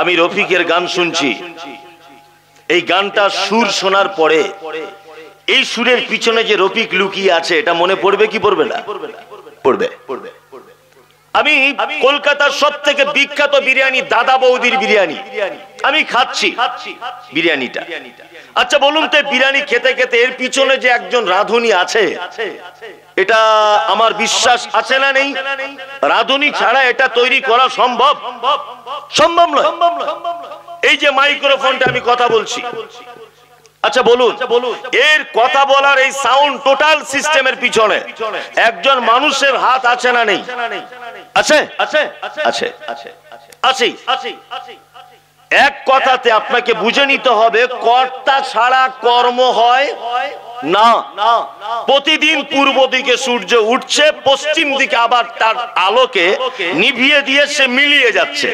আমি রফিকের গান শুনছি, এই গানটা সুর শোনার পরে এই সুরের পিছনে যে রফিক লুকিয়ে আছে এটা মনে পড়বে কি পড়বে না? পড়বে। আমি কলকাতার সবথেকে বিখ্যাত বিরিয়ানি দাদা বৌদির বিরিয়ানি আমি খাচ্ছি বিরিয়ানিটা। আচ্ছা বলুন তো, বিরিয়ানি খেতে খেতে এর পিছনে যে একজন রাঁধুনি আছে, এটা আমার বিশ্বাস আছে না নেই? রাঁধুনি ছাড়া এটা তৈরি করা সম্ভব? সম্ভব নয়। এই যে মাইক্রোফোনটা আমি কথা বলছি, আচ্ছা বলুন, এর কথা বলার এই সাউন্ড টোটাল সিস্টেমের পিছনে একজন মানুষের হাত আছে না নেই? আছে আছে আছে আছে আছে। এক কথাতে আপনাকে বুঝে নিতে হবে, কর্তা ছাড়া কর্ম হয় না। প্রতিদিন পূর্ব দিকে সূর্য উঠছে, পশ্চিম দিকে আবার তার আলোকে নিভিয়ে দিয়ে সে মিলিয়ে যাচ্ছে।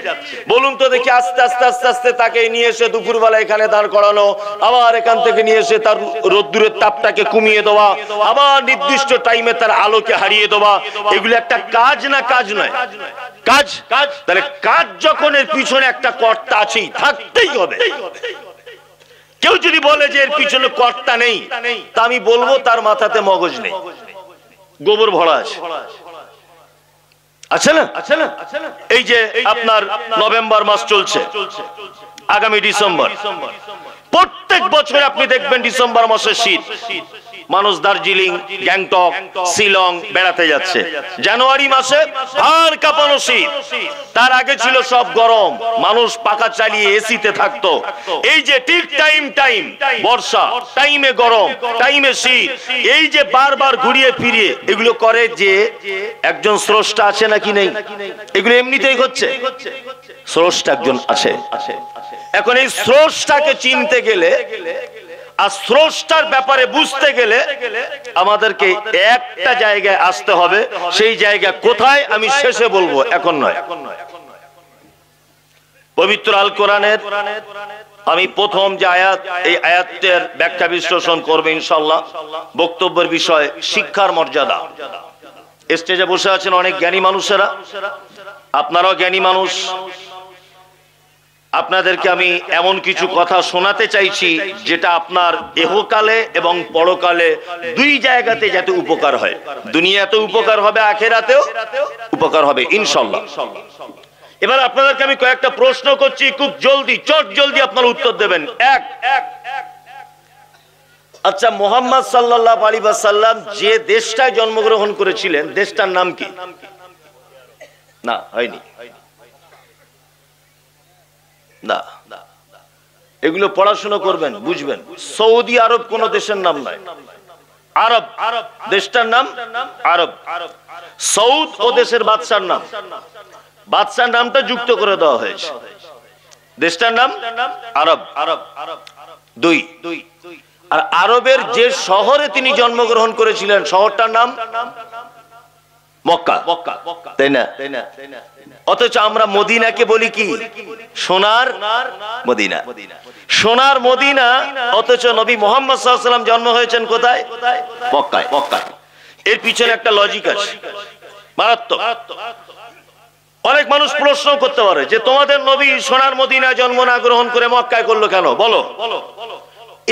বলুন তো দেখি, আস্তে আস্তে আস্তে আস্তে তাকে নিয়ে এসে দুপুরবেলা এখানে দাঁড় করানো, আবার এখান থেকে নিয়ে এসে তার রোদ্দুরের তাপটাকে কমিয়ে দেওয়া, আবার নির্দিষ্ট টাইমে তার আলোকে হারিয়ে দেওয়া, এগুলো একটা কাজ না কাজ নয়? কাজ। তাহলে কাজ যখন এর পিছনে একটা কর্তা আছেই, থাকতেই হবে। কেউ যদি বলে যে এর পিছনে কর্তা নেই, তা আমি বলবো তার মাথাতে মগজ নেই, গোবর ভরা আছে। আছে না? এই যে আপনার নভেম্বর মাস চলছে, আগামী ডিসেম্বর, প্রত্যেক বছর আপনি দেখবেন ডিসেম্বর মাসে শীত, মানুষ দার্জিলিং, গ্যাংটক, শিলং বেড়াতে যাচ্ছে। জানুয়ারি মাসে হাড় কাঁপানো শীত, তার আগে ছিল সব গরম, মানুষ পাখা চালিয়ে এসিতে থাকতো। এই যে ঠিক টাইম বর্ষা, টাইমে গরম, টাইমে শীত, এই যে বারবার ঘুরিয়ে ফিরিয়ে এগুলো করে যে একজন স্রষ্টা আছে নাকি নেই? এগুলো এমনিতেই হচ্ছে, স্রষ্টা একজন আছে। এখন এই স্রষ্টাকে চিনতে গেলে আর স্রষ্টার ব্যাপারে বুঝতে গেলে আমাদেরকে একটা জায়গায় আসতে হবে। সেই জায়গা কোথায় আমি শেষে বলবো, এখন নয়। পবিত্র আল কোরআনের আমি প্রথম যে আয়াত, এই আয়াতের ব্যাখ্যা বিশ্লেষণ করবে ইনশাআল্লাহ। বক্তব্যের বিষয় শিক্ষার মর্যাদা। স্টেজে বসে আছেন অনেক জ্ঞানী মানুষেরা, আপনারাও জ্ঞানী মানুষ। আপনাদেরকে আমি এমন কিছু কথা শোনাতে চাইছি যেটা আপনার ইহকালে এবং পরকালে দুই জায়গাতে যাতে উপকার হয়। দুনিয়াতেও উপকার হবে, আখিরাতেও উপকার হবে ইনশাআল্লাহ। এবার আপনাদেরকে আমি কয়েকটা প্রশ্ন করছি, খুব জলদি চট জলদি আপনারা উত্তর দেবেন। এক, আচ্ছা মুহাম্মদ সাল্লাল্লাহু আলাইহি ওয়াসাল্লাম যে দেশটায় জন্মগ্রহণ করেছিলেন, দেশটার নাম কি? না, হয়নি না। এগুলো পড়াশোনা করবেন, বুঝবেন। সৌদি আরব কোন দেশের নাম নয়, আরব, দেশটার নাম আরব। সৌদ ও দেশের বাদশার নাম, বাদশার নামটা যুক্ত করে দেওয়া হয়েছে, দেশটার নাম আরব। দুই, আর আরবের যে শহরে তিনি জন্মগ্রহণ করেছিলেন শহরটার নাম মক্কা, তাই না? অথচ আমরা মদিনাকে বলি কি? সোনার মদিনা, সোনার মদিনা। অথচ নবী মুহাম্মদ সাল্লাল্লাহু আলাইহি ওয়াসাল্লাম জন্ম হয়েছেন কোথায়? মক্কায়। এর পিছনে একটা লজিক আছে, মারাত্মক। অনেক মানুষ প্রশ্ন করতে পারে যে তোমাদের নবী সোনার মদিনায় জন্ম না গ্রহণ করে মক্কায় করলো কেন? বলো,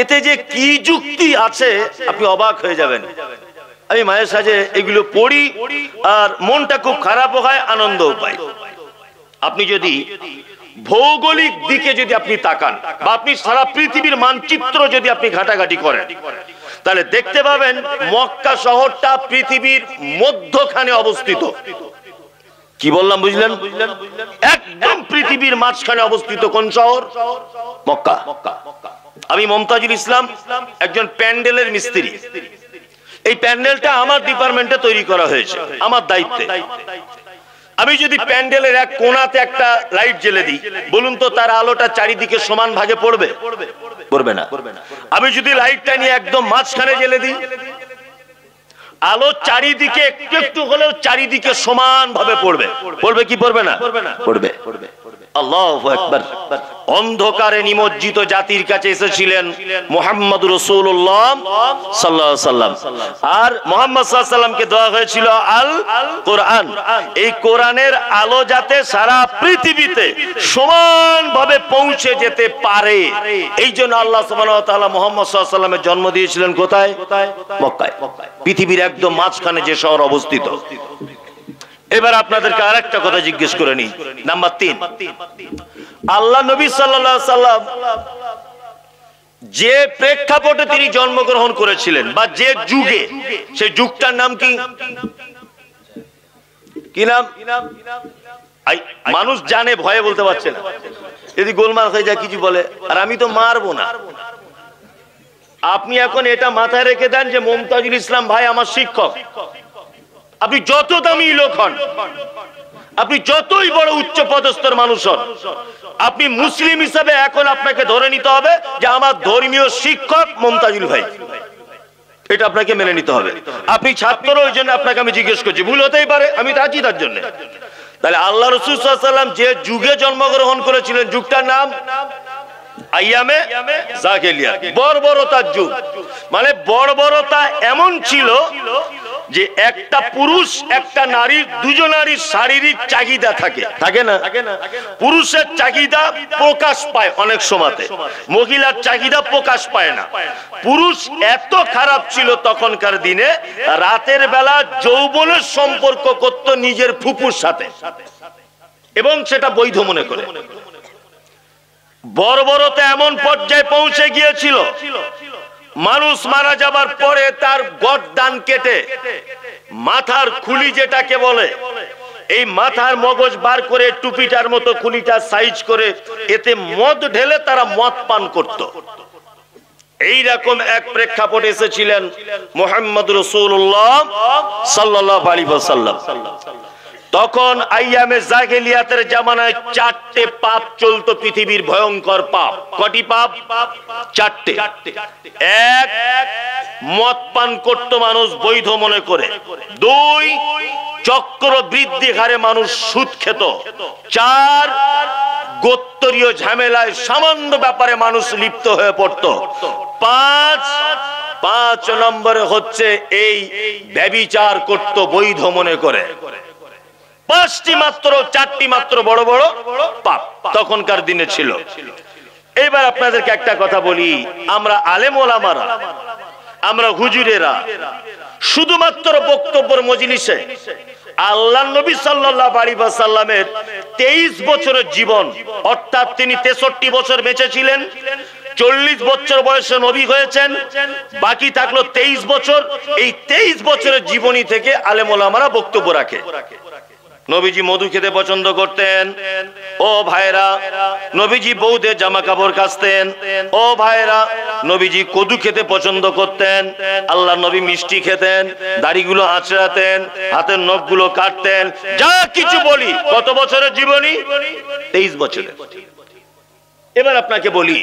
এতে যে কি যুক্তি আছে আপনি অবাক হয়ে যাবেন। আমি মায়ের সাজে এগুলো পড়ি আর মনটা খুব খারাপও হয়, আনন্দও পাই। আপনি যদি ভৌগোলিক দিকে যদি আপনি তাকান বা আপনি সারা পৃথিবীর মানচিত্র যদি আপনি ঘাটাঘাটি করেন, তাহলে দেখতে পাবেন মক্কা শহরটা পৃথিবীর মধ্যখানে অবস্থিত। কি বললাম বুঝলেন? একদম পৃথিবীর মাঝখানে অবস্থিত কোন শহর? মক্কা। আমি মমতাজুল ইসলাম, একজন প্যান্ডেলের মিস্ত্রি। এই প্যান্ডেলটা আমার ডিপার্টমেন্টে তৈরি করা হয়েছে, আমার দায়িত্বে। আমি যদি প্যান্ডেলের এক কোণাতে একটা লাইট জ্বেলে দিই, বলুন তো তার আলোটা চারিদিকে সমান ভাগে পড়বে? পড়বে না। আমি যদি লাইটটা নিয়ে একদম মাঝখানে জ্বেলে দিই, আলো চারিদিকে একটু একটু হলেও চারিদিকে সমান ভাবে পড়বে। পড়বে কি পড়বে না? পড়বে। আল্লাহু আকবার। অন্ধকারে নিমজ্জিত জাতির কাছে এসেছিলেন মুহাম্মদ রাসূলুল্লাহ সাল্লাল্লাহু আলাইহি ওয়াসাল্লাম, আর মুহাম্মদ সাল্লাল্লাহু আলাইহি ওয়াসাল্লামকে দেওয়া হয়েছিল আল কোরআন। এই কোরআনের আলো যাতে সারা পৃথিবীতে সমানভাবে পৌঁছে যেতে পারে, এই জন্য আল্লাহ সুবহানাহু ওয়া তাআলা মুহাম্মদ সাল্লাল্লাহু আলাইহি ওয়াসাল্লামের জন্ম দিয়েছিলেন কোথায়? মক্কায়, পৃথিবীর একদম মাঝখানে যে শহর অবস্থিত। এবার আপনাদেরকে আরেকটা কথা জিজ্ঞেস করে নিই। নাম্বার 3, আল্লাহ নবী সাল্লাল্লাহু আলাইহি ওয়াসাল্লাম যে প্রেক্ষাপটে তিনি জন্মগ্রহণ করেছিলেন বা যে যুগে, সেই যুগটার নাম কি? কি নাম? মানুষ জানে, ভয়ে বলতে পারছে না, যদি গোলমাল হয়ে যায় কিছু বলে, আর আমি তো মারবো না। আপনি এখন এটা মাথায় রেখে দেন যে মুমতাজুল ইসলাম ভাই আমার শিক্ষক। আপনি যত দামি লোক হন, আপনি যতই বড় উচ্চ পদস্থর মানুষ হন, আপনি মুসলিম হিসাবে এখন আপনাকে ধরে নিতে হবে যে আমার ধর্মীয় শিক্ষক মুমতাজুল ভাই, এটা আপনাকে মেনে নিতে হবে। আপনি ছাত্র, ওই জন্য আপনাকে আমি জিজ্ঞেস করছি, ভুল হতেই পারে, আমি তো আছি তার জন্য। তাহলে আল্লাহ রাসূল সাল্লাল্লাহু আলাইহি ওয়াসাল্লাম যে যুগে জন্মগ্রহণ করেছিলেন, যুগটার নাম আইয়ামে জাহেলিয়া, বর্বরতার যুগ। মানে বর্বরতা এমন ছিল যে একটা পুরুষ একটা নারী, দুজনারই শারীরিক চাহিদা থাকে না? পুরুষের চাহিদা প্রকাশ পায় অনেক সময়তে, মহিলার চাহিদা প্রকাশ পায় না। পুরুষ এত খারাপ ছিল তখনকার দিনে, রাতের বেলা যৌবনের সম্পর্ক করত নিজের ফুপুর সাথে, এবং সেটা বৈধ মনে করে। বর্বরতা এমন পর্যায়ে পৌঁছে গিয়েছিল, মানুষ মারা যাবার পরে তার গর্দান কেটে মাথার খুলি যেটাকে বলে, এই মাথার মগজ বার করে টুপিটার মতো খুলিটা সাইজ করে এতে মদ ঢেলে তারা মদ পান করত। এইরকম এক প্রেক্ষাপট এসেছিলেন মুহাম্মদ রাসূলুল্লাহ সাল্লাল্লাহু আলাইহি ওয়াসাল্লাম। তখন আইয়ামে জাহেলিয়াতের জামানায় 4টে পাপ চলতো পৃথিবীর, ভয়ঙ্কর পাপ। কটি পাপ? 4টে। এক, মদ পান করত মানুষ বৈধ মনে করে। 2, চক্র বৃদ্ধি হারে মানুষ সুদ খেত। 4, গোত্রীয় ঝামেলায় সামান্য ব্যাপারে মানুষ লিপ্ত হয়ে পড়ত। 5 নম্বরে হচ্ছে এই ব্যভিচার করত বৈধ মনে করে। 5টি মাত্র, 4টি মাত্র বড় বড় পাপ তখনকার দিনে ছিল। এবার আপনাদেরকে একটা কথা বলি, আমরা আলেম ওলামারা, আমরা হুজুরেরা শুধুমাত্র বক্তব্যের মজলিসে আল্লাহর নবী সাল্লাল্লাহু আলাইহি ওয়াসাল্লামের 23 বছরের জীবন, অর্থাৎ তিনি 63 বছর বেঁচে ছিলেন, 40 বছর বয়সে নবী হয়েছেন, বাকি থাকলো 23 বছর। এই 23 বছরের জীবনী থেকে আলেম ওলামারা বক্তব্য রাখে। নবীজি মধু খেতে পছন্দ করতেন, ও ভাইরা। নবীজি বউদের জামা কাপড় কাচতেন, ও ভাইরা। নবীজি কদু খেতে পছন্দ করতেন, আল্লাহ নবী মিষ্টি খেতেন, দাড়িগুলো আঁচড়াতেন, হাতের নখগুলো কাটতেন, যা কিছু বলি। কত বছরের জীবনী? 23 বছরের। এবার আপনাকে বলি,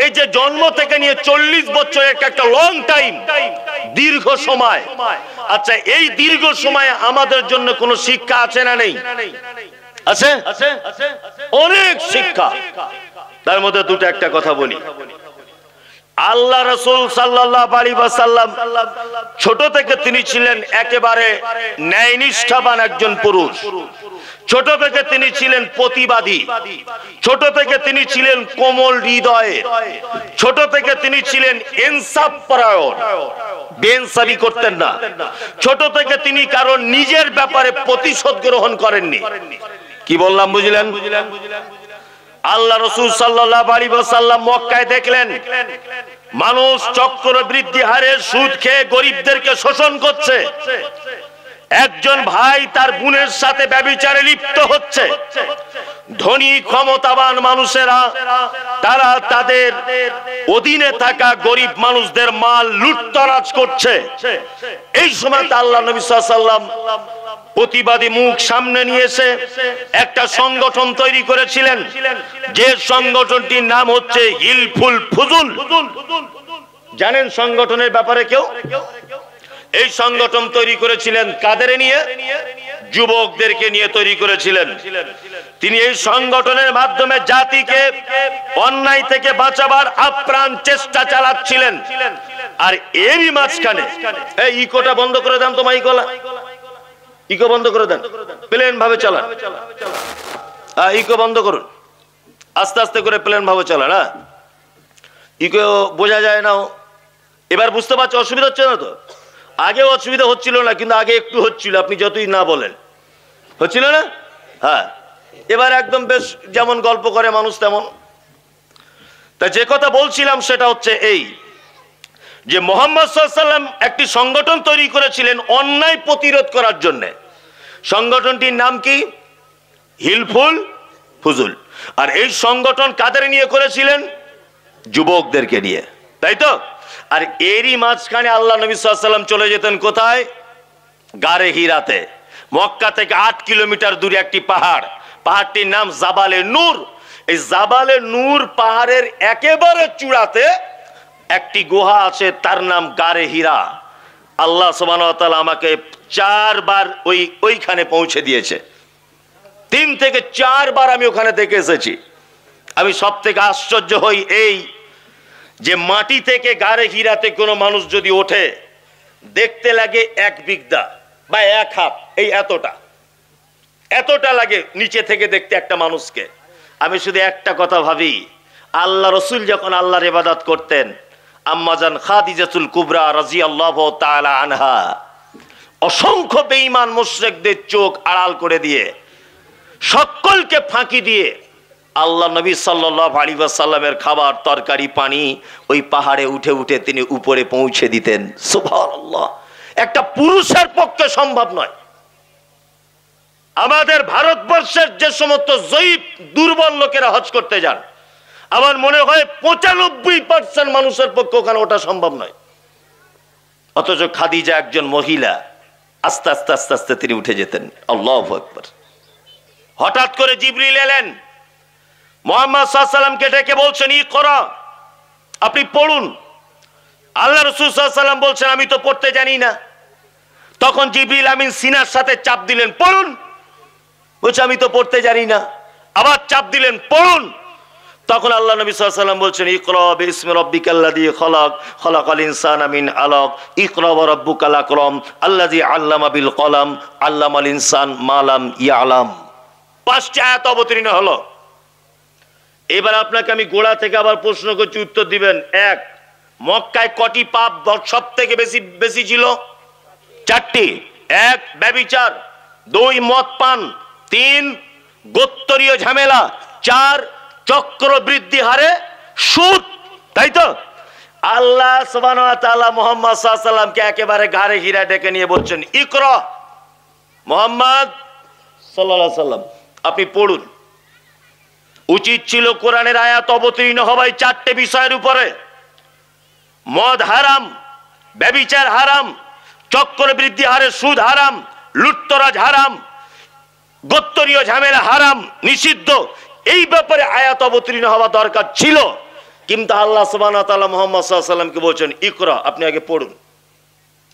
এই যে জন্ম থেকে নিয়ে 40 বছর, একটা লং টাইম, দীর্ঘ সময়। আচ্ছা, এই দীর্ঘ সময়ে আমাদের জন্য কোনো শিক্ষা আছে না নেই? আছে, অনেক শিক্ষা। তার মধ্যে দুটো একটা কথা বলি। আল্লাহ রাসূল সাল্লাল্লাহু আলাইহি ওয়াসাল্লাম ছোট থেকে তিনি ছিলেন একেবারে ন্যায়নিষ্ঠাবান একজন পুরুষ। ছোট থেকে তিনি ছিলেন প্রতিবাদী, ছোট থেকে তিনি ছিলেন কোমল হৃদয়ে, ছোট থেকে তিনি ছিলেন ইনসাফ পরায়ণ, বেইনসাফি করতেন না। ছোট থেকে তিনি কারণ নিজের ব্যাপারে প্রতিশোধ গ্রহণ করেননি। কি বললাম বুঝলেন? আল্লাহ রাসূল সাল্লাল্লাহু আলাইহি ওয়াসাল্লাম মক্কায় দেখলেন মানুষ চক্র বৃদ্ধি হারে সুদ খেয়ে গরিবদেরকে শোষণ করছে। একজন ভাই তার বোনের সাথে ব্যভিচারে লিপ্ত হচ্ছে। ধনী ক্ষমতাবান মানুষেরা তারা তাদের অধীনে থাকা গরিব মানুষদের মাল লুটতরাজ করছে। এই সময় আল্লাহ নবী সাল্লাল্লাহু আলাইহি ওয়াসাল্লাম প্রতিবাদী মুখ সামনে নিয়ে এসে একটা সংগঠন তৈরি করেছিলেন, যে সংগঠনটির নাম হচ্ছে হিলফুল ফুজুল। জানেন সংগঠনের ব্যাপারে কেউ? এই সংগঠন তৈরি করেছিলেন কাদের নিয়ে? যুবকদেরকে নিয়ে তৈরি করেছিলেন। তিনি এই সংগঠনের মাধ্যমে জাতিকে অন্যায় থেকে বাঁচাবার আপ্রাণ চেষ্টা চালাচ্ছিলেন। আর এরই মাঝখানে এই ইকোটা বন্ধ করে দেন তো, মাইকলা ইকো বন্ধ করে দেন, প্লেন ভাবে চালান, ইকো বন্ধ করুন, আস্তে আস্তে করে প্লেন ভাবে চালান। হ্যাঁ, ইকো বোঝা যায় না। এবার বুঝতে পারছো অসুবিধা হচ্ছে না তো? আগে অসুবিধা হচ্ছিল না, কিন্তু আগে একটু হচ্ছিল, আপনি যতই না বলেন হচ্ছিল না। হ্যাঁ, এবার একদম বেশ যেমন গল্প করে মানুষ তেমন। তা যে কথা বলছিলাম সেটা হচ্ছে এই, যে মুহাম্মদ সাল্লাল্লাহু আলাইহি ওয়াসাল্লাম একটি সংগঠন তৈরি করেছিলেন অন্যায় প্রতিরোধ করার জন্য। সংগঠনটির নাম কি? হিলফুল ফুজুল। আর এই সংগঠন কাদের নিয়ে করেছিলেন? যুবকদেরকে নিয়ে, তাই তো? আর এরই মাঝখানে আল্লাহ নবী সাল্লাল্লাহু আলাইহি ওয়াসাল্লাম চলে যেতেন কোথায়? গারে হিরাতে। মক্কা থেকে 8 কিলোমিটার দূরে একটি পাহাড়, পাহাড়টির নাম জাবালে নূর। এই জাবালে নূর পাহাড়ের একেবারে চূড়াতে একটি গুহা আছে, তার নাম গারে হীরা। আল্লাহ সুবহানাহু ওয়া তাআলা আমাকে 4 বার ওইখানে পৌঁছে দিয়েছে। 3 থেকে 4 বার আমি ওখানে দেখে এসেছি। আমি সব থেকে আশ্চর্য হই এই যে মাটি থেকে গারে হীরাতে কোনো মানুষ যদি ওঠে, দেখতে লাগে 1 বিঘা বা 1 হাত, এই এতটা লাগে নিচে থেকে দেখতে একটা মানুষকে। আমি শুধু একটা কথা ভাবি, আল্লাহ রসুল যখন আল্লাহর ইবাদত করতেন, আম্মাজান খাদিজাতুল কুবরা রাদিয়াল্লাহু তাআলা আনহা অসংখ্য বেঈমান মুশরিকদের চোখ আড়াল করে দিয়ে, সকলকে ফাঁকি দিয়ে আল্লাহ নবী সাল্লাল্লাহু আলাইহি ওয়াসাল্লামের খাবার তরকারি পানি ওই পাহাড়ে উঠে উঠে তিনি উপরে পৌঁছে দিতেন। সুবহানাল্লাহ, একটা পুরুষের পক্ষে সম্ভব নয়। আমাদের ভারতবর্ষের যে সমস্ত জয়ীফ দুর্বল লোকেরা হজ করতে যান, আমার মনে হয় 95% মানুষের পক্ষে ওখানে ওটা সম্ভব নয়। অথচ খাদিজা একজন মহিলা, আস্তে আস্তে আস্তে আস্তে তিনি উঠে যেতেন। আল্লাহু আকবার। হঠাৎ করে জিবরিল এলেন, মুহাম্মদ সাল্লাল্লাহু আলাইহি ওয়াসাল্লামকে ডেকে বলছেন, ইকরা, আপনি পড়ুন। আল্লাহ রাসূল সাল্লাল্লাহু আলাইহি ওয়াসাল্লাম বলছেন, আমি তো পড়তে জানি না। তখন জিবরিল আমিন সিনার সাথে চাপ দিলেন, পড়ুন। বলছে, আমি তো পড়তে জানি না। আবার চাপ দিলেন, পড়ুন। তখন আল্লাহ নবী সাল্লাল্লাহু আলাইহি ওয়াসাল্লাম বলছেন, ইকরা বিসমি রাব্বিকাল্লাযী খালাক, খালাকাল ইনসানা মিন আলাক, ইকরা ওয়া রাব্বুকাল আকরাম, আল্লাযী আল্লামা বিল কলম, আল্লামাল ইনসান মা লাম ইয়ালাম। 5টি আয়াত অবতীর্ণ হলো। এবার আপনাকে আমি গোড়া থেকে আবার প্রশ্ন করছি, উত্তর দিবেন। 1, মক্কায় কটি পাপ সব থেকে বেশি ছিল? 4টি। 1, ব্যভিচার। 2, মদ পান। 3, গোত্রীয় ঝামেলা। 4, চক্রবৃদ্ধি হারে সুদ, তাই তো? আল্লাহ সুবহানাহু ওয়া তাআলা মুহাম্মদ সাল্লাল্লাহু আলাইহি ওয়াসাল্লামকে একেবারে গারে হীরা ডেকে নিয়ে বলছেন, ইকরা, মুহাম্মদ সাল্লাল্লাহু আলাইহি ওয়াসাল্লাম আপনি পড়ুন। উচিত ছিল কোরআনের আয়াত অবতীর্ণ হওয়ায় 4টে বিষয়ের উপরে। মদ হারাম, ব্যভিচার হারাম, চক্রবৃদ্ধি হারে সুদ হারাম, লুটতরাজ হারাম, গোত্রীয় ঝামেলা হারাম, নিষিদ্ধ। এই ব্যাপারে আয়াত অবতীর্ণ হওয়া দরকার ছিল, কিন্তু আল্লাহ সুবহানাহু ওয়া তাআলা মুহাম্মদ সাল্লাল্লাহু আলাইহি ওয়াসাল্লামকে বলছেন, ইকরা, আপনি আগে পড়ুন,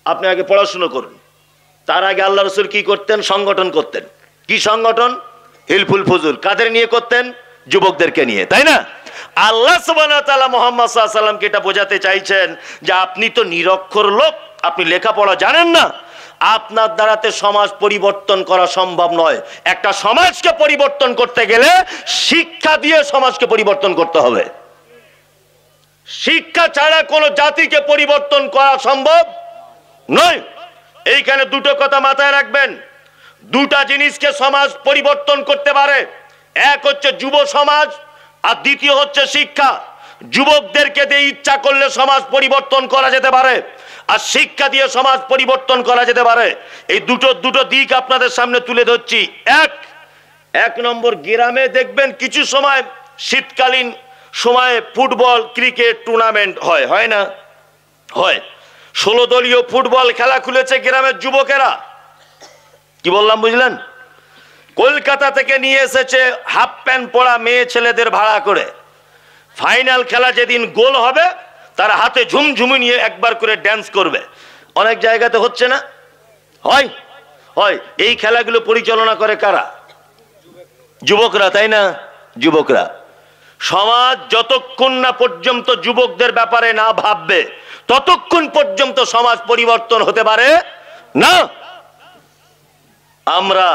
আপনি আগে পড়াশোনা করুন। তার আগে আল্লাহ রাসূল কি করতেন? সংগঠন করতেন। কি সংগঠন? হিলফুল ফুজুল। কাদের নিয়ে করতেন? যুবকদেরকে নিয়ে, তাই না? আল্লাহ সুবহানাহু ওয়া তাআলা মুহাম্মদ সাল্লাল্লাহু আলাইহি ওয়াসাল্লামকে এটা বোঝাতে চাইছেন যে আপনি তো নিরক্ষর লোক, আপনি লেখাপড়া জানেন না, আপনার দ্বারাতে সমাজ পরিবর্তন করা সম্ভব নয়। একটা সমাজকে পরিবর্তন করতে গেলে শিক্ষা দিয়ে সমাজকে পরিবর্তন করতে হবে। শিক্ষা ছাড়া কোনো জাতিকে পরিবর্তন করা সম্ভব নয়। এইখানে দুটো কথা মাথায় রাখবেন। দুটা জিনিসকে সমাজ পরিবর্তন করতে পারে, এক হচ্ছে যুব সমাজ, আর দ্বিতীয় হচ্ছে শিক্ষা। যুবকদেরকে দিয়ে ইচ্ছা করলে সমাজ পরিবর্তন করা যেতে পারে, আর শিক্ষা দিয়ে সমাজ পরিবর্তন করা যেতে পারে। এই দুটো দিক আপনাদের সামনে তুলে ধরছি। এক নম্বর, গ্রামে দেখবেন কিছু সময় শীতকালীন সময়ে ফুটবল ক্রিকেট টুর্নামেন্ট হয় না? হয়। 16 দলীয় ফুটবল খেলা খুলেছে গ্রামের যুবকেরা। কি বললাম বুঝলেন? কলকাতা থেকে নিয়ে এসেছে হাফ প্যান্ট পরা মেয়ে ছেলেদের ভাড়া করে। ফাইনাল খেলা যেদিন গোল হবে, তারা হাতে ঝুমঝুমি নিয়ে একবার করে ড্যান্স করবে। অনেক জায়গাতে হচ্ছে না? হয় হয়। এই খেলাগুলো পরিচালনা করে কারা? যুবকরা, তাই না? যুবকরা। সমাজ যতক্ষণ না পর্যন্ত যুবকদের ব্যাপারে না ভাববে ততক্ষণ পর্যন্ত সমাজ পরিবর্তন হতে পারে না। আমরা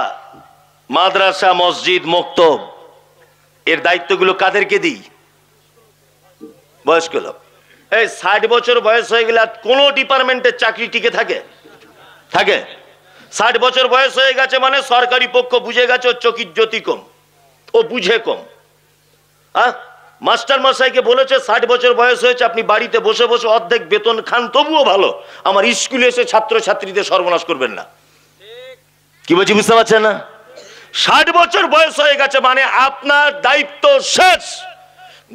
মাদ্রাসা, মসজিদ, মক্তব এর দায়িত্বগুলো কাদেরকে দিই? বয়স্ক লোক। এই 60 বছর বয়স হয়ে গেলে কোন ডিপার্টমেন্টের চাকরি টিকে থাকে? 60 বছর বয়স হয়ে গেছে মানে সরকারি পক্ষ বুঝে গেছে ও চকির জ্যোতি কম, ও বুঝে কম। মাস্টার মশাইকে বলেছে 60 বছর বয়স হয়েছে, আপনি বাড়িতে বসে বসে অর্ধেক বেতন খান তবুও ভালো, আমার স্কুলে এসে ছাত্র ছাত্রীদের সর্বনাশ করবেন না। কি বলছি বুঝতে পারছেন না? 60 বছর বয়স হয়ে গেছে মানে আপনার দায়িত্ব শেষ।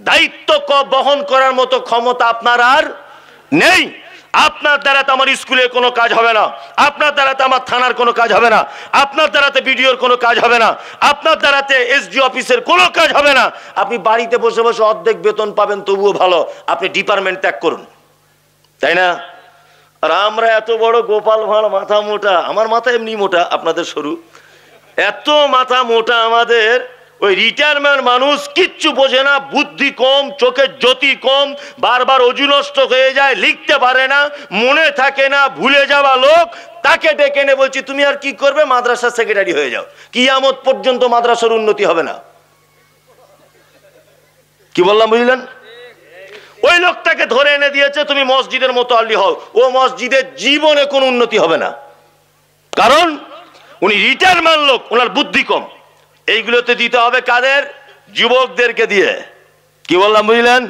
দায়িত্ব বহন করার মতো ক্ষমতা আপনার আর নেই। আপনার দ্বারা তো আমার স্কুলের কোনো কাজ হবে না, আপনার দ্বারা তো আমার থানার কোনো কাজ হবে না, আপনার দ্বারাতে বিডিওর কোনো কাজ হবে না, আপনার দ্বারাতে এসডি অফিসের কোনো কাজ হবে না। আপনি বাড়িতে বসে বসে অর্ধেক বেতন পাবেন তবুও ভালো, আপনি ডিপার্টমেন্ট ত্যাগ করুন, তাই না? আর আমরা এত বড় গোপাল ভাঁড়, মাথা মোটা, আমার মাথা এমনি মোটা, আপনাদের সরু, এত মাথা মোটা আমাদের। ওই রিটায়ারমেন্ট মানুষ কিচ্ছু বোঝে না, বুদ্ধি কম, চোখের জ্যোতি কম, বারবার অজু নষ্ট হয়ে যায়, লিখতে পারে না, মনে থাকে না, ভুলে যাওয়া লোক, তাকে ডেকে এনে বলছি তুমি আর কি করবে, মাদ্রাসার সেক্রেটারি হয়ে যাও। কিয়ামত পর্যন্ত মাদ্রাসার উন্নতি হবে না। কি বললাম বুঝলেন? ওই লোকটাকে ধরে এনে দিয়েছে তুমি মসজিদের মতো আল্লি হও, ও মসজিদের জীবনে কোনো উন্নতি হবে না, কারণ উনি রিটায়ারমেন্ট লোক, ওনার বুদ্ধি কম। এইগুলোতে দিতে হবে কাদের? যুবকদেরকে দিয়ে। কি বললাম বুঝলেন?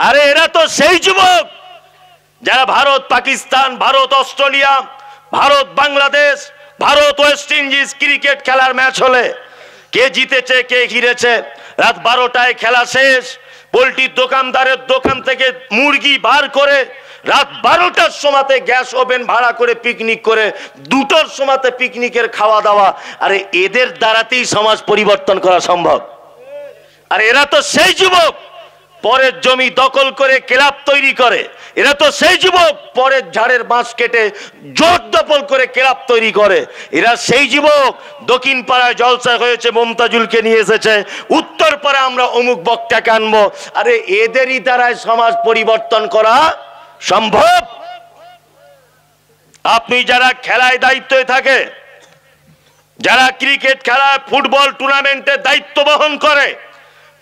আরে এরা তো সেই যুবক যারা Bharat Pakistan, Bharat Australia, Bharat Bangladesh, Bharat West Indies cricket খেলার ম্যাচ হলে কে জিতেছে কে হেরেছে রাত 12টায় খেলা শেষ, পোল্ট্রির দোকানদারের দোকান থেকে মুরগি বার করে রাত 12টার সময়তে গ্যাস ওভেন ভাড়া করে পিকনিক করে 2টার সময়তে পিকনিকের খাওয়া দাওয়া। আরে এদের দ্বারাতেই সমাজ পরিবর্তন করা সম্ভব। আর এরা তো সেই যুবক পরের জমি দখল করে ক্লাব তৈরি করে, এরা তো সেই যুবক পরের ঝাড়ের বাঁশ কেটে জোট দখল করে ক্লাব তৈরি করে, এরা সেই যুবক দক্ষিণ পাড়ায় জলসা হয়েছে মমতাজুলকে নিয়ে এসেছে, উত্তর পাড়ায় আমরা অমুক বক্তাকে আনবো। আরে এদেরই দ্বারাই সমাজ পরিবর্তন করা সম্ভব। আপনি যারা খেলায় দায়িত্বে থাকে, যারা ক্রিকেট খেলা, ফুটবল টুর্নামেন্টের দায়িত্ব বহন করে,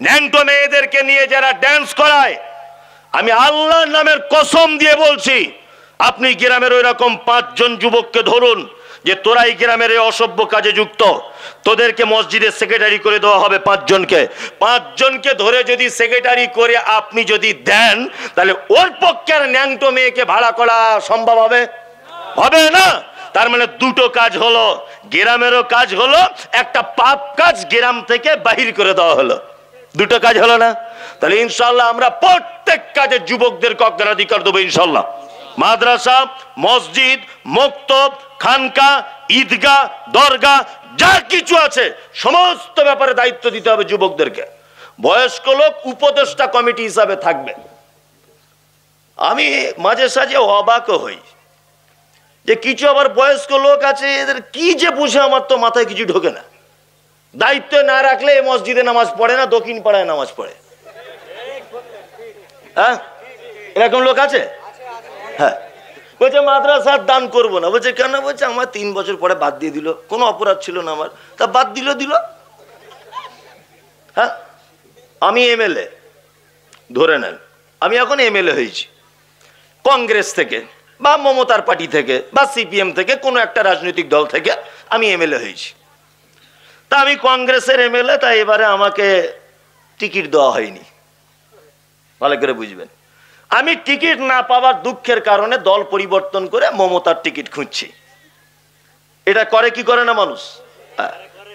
ন্যাংটো মেয়েদেরকে নিয়ে যারা ড্যান্স করায়, আমি আল্লাহর নামের কসম দিয়ে বলছি, আপনি গ্রামের ওই রকম 5 জন যুবককে ধরুন যে তোরা এই গ্রামের এই অসভ্য কাজে যুক্ত, তোদেরকে মসজিদের সেক্রেটারি করে দেওয়া হবে। 5 জনকে ধরে যদি সেক্রেটারি করে আপনি যদি দেন, তাহলে ওর পক্ষে আর ন্যাংটো মেয়েকে ভাড়া করা সম্ভব হবে? হবে না। তার মানে দুটো কাজ হলো, গ্রামেরও কাজ হলো, একটা পাপ কাজ গ্রাম থেকে বাহির করে দেওয়া হলো, দুটো কাজ হলো না? তাহলে ইনশাল্লাহ আমরা প্রত্যেক কাজে যুবকদেরকে অগ্রাধিকার দেবো ইনশাল্লাহ। মাদ্রাসা, মসজিদ, মক্তব, খানকা, ঈদগাহ, দরগা যা কিছু আছে সমস্ত ব্যাপারে দায়িত্ব দিতে হবে যুবকদেরকে। বয়স্ক লোক উপদেষ্টা কমিটি হিসাবে থাকবে। আমি মাঝে সাঝে অবাক হই যে কিছু আবার বয়স্ক লোক আছে, এদের কি যে বুঝে আমার তো মাথায় কিছু ঢোকে না। দায়িত্ব না রাখলে এই মসজিদে নামাজ পড়ে না, দক্ষিণ পাড়ায় নামাজ পড়ে। হ্যাঁ, এরকম লোক আছে। হ্যাঁ, বলছে মাদ্রাসার দান করবো না। বলছে কেন? বলছে আমার 3 বছর পরে বাদ দিয়ে দিল, কোনো অপরাধ ছিল না আমার, তা বাদ দিল। হ্যাঁ, আমি এমএলএ, ধরে নেন আমি এখন এমএলএ হয়েছি কংগ্রেস থেকে বা মমতার পার্টি থেকে বা সিপিএম থেকে, কোনো একটা রাজনৈতিক দল থেকে আমি এমএলএ হয়েছি। তা আমি কংগ্রেসের এমএলএ, তাই এবারে আমাকে টিকিট দেওয়া হয়নি। ভালো করে বুঝবেন, আমি টিকিট না পাওয়ার দুঃখের কারণে দল পরিবর্তন করে মমতার টিকিট খুঁজছি। এটা করে কি করে না মানুষ?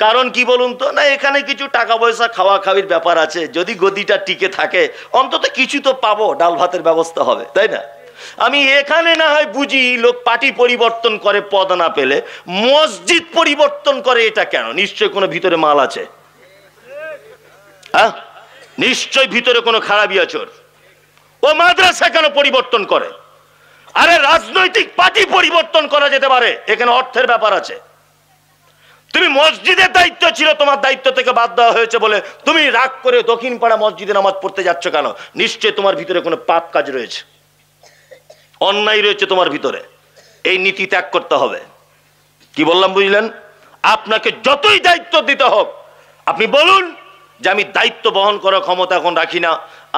কারণ কি বলুন তো? না, এখানে কিছু টাকা পয়সা খাওয়া খাওয়ির ব্যাপার আছে, যদি গদিটা টিকে থাকে অন্তত কিছু তো পাবো, ডাল ভাতের ব্যবস্থা হবে, তাই না? আমি এখানে না হয় বুঝি লোক পার্টি পরিবর্তন করে পদ না পেলে, মসজিদ পরিবর্তন করে এটা কেন? নিশ্চয় কোনো ভিতরে মাল আছে। হ্যাঁ, নিশ্চয় ভিতরে কোনো খারাপি আছে। ও মাদ্রাসা কেন পরিবর্তন করে? আরে রাজনৈতিক পার্টি পরিবর্তন করা যেতে পারে, এখানে অর্থের ব্যাপার আছে। তুমি মসজিদের দায়িত্ব ছিল, তোমার দায়িত্ব থেকে বাদ দেওয়া হয়েছে বলে তুমি রাগ করে দক্ষিণ পাড়া মসজিদে নামাজ পড়তে যাচ্ছ কেন? নিশ্চয় তোমার ভিতরে কোনো পাপ কাজ রয়েছে, অন্যায় রয়েছে তোমার ভিতরে। এই নীতি ত্যাগ করতে হবে। কি বললাম বুঝলেন? আপনাকে যতই দায়িত্ব দিতে হোক, আপনি বলুন যে আমি দায়িত্ব বহন করার ক্ষমতা এখন রাখি না,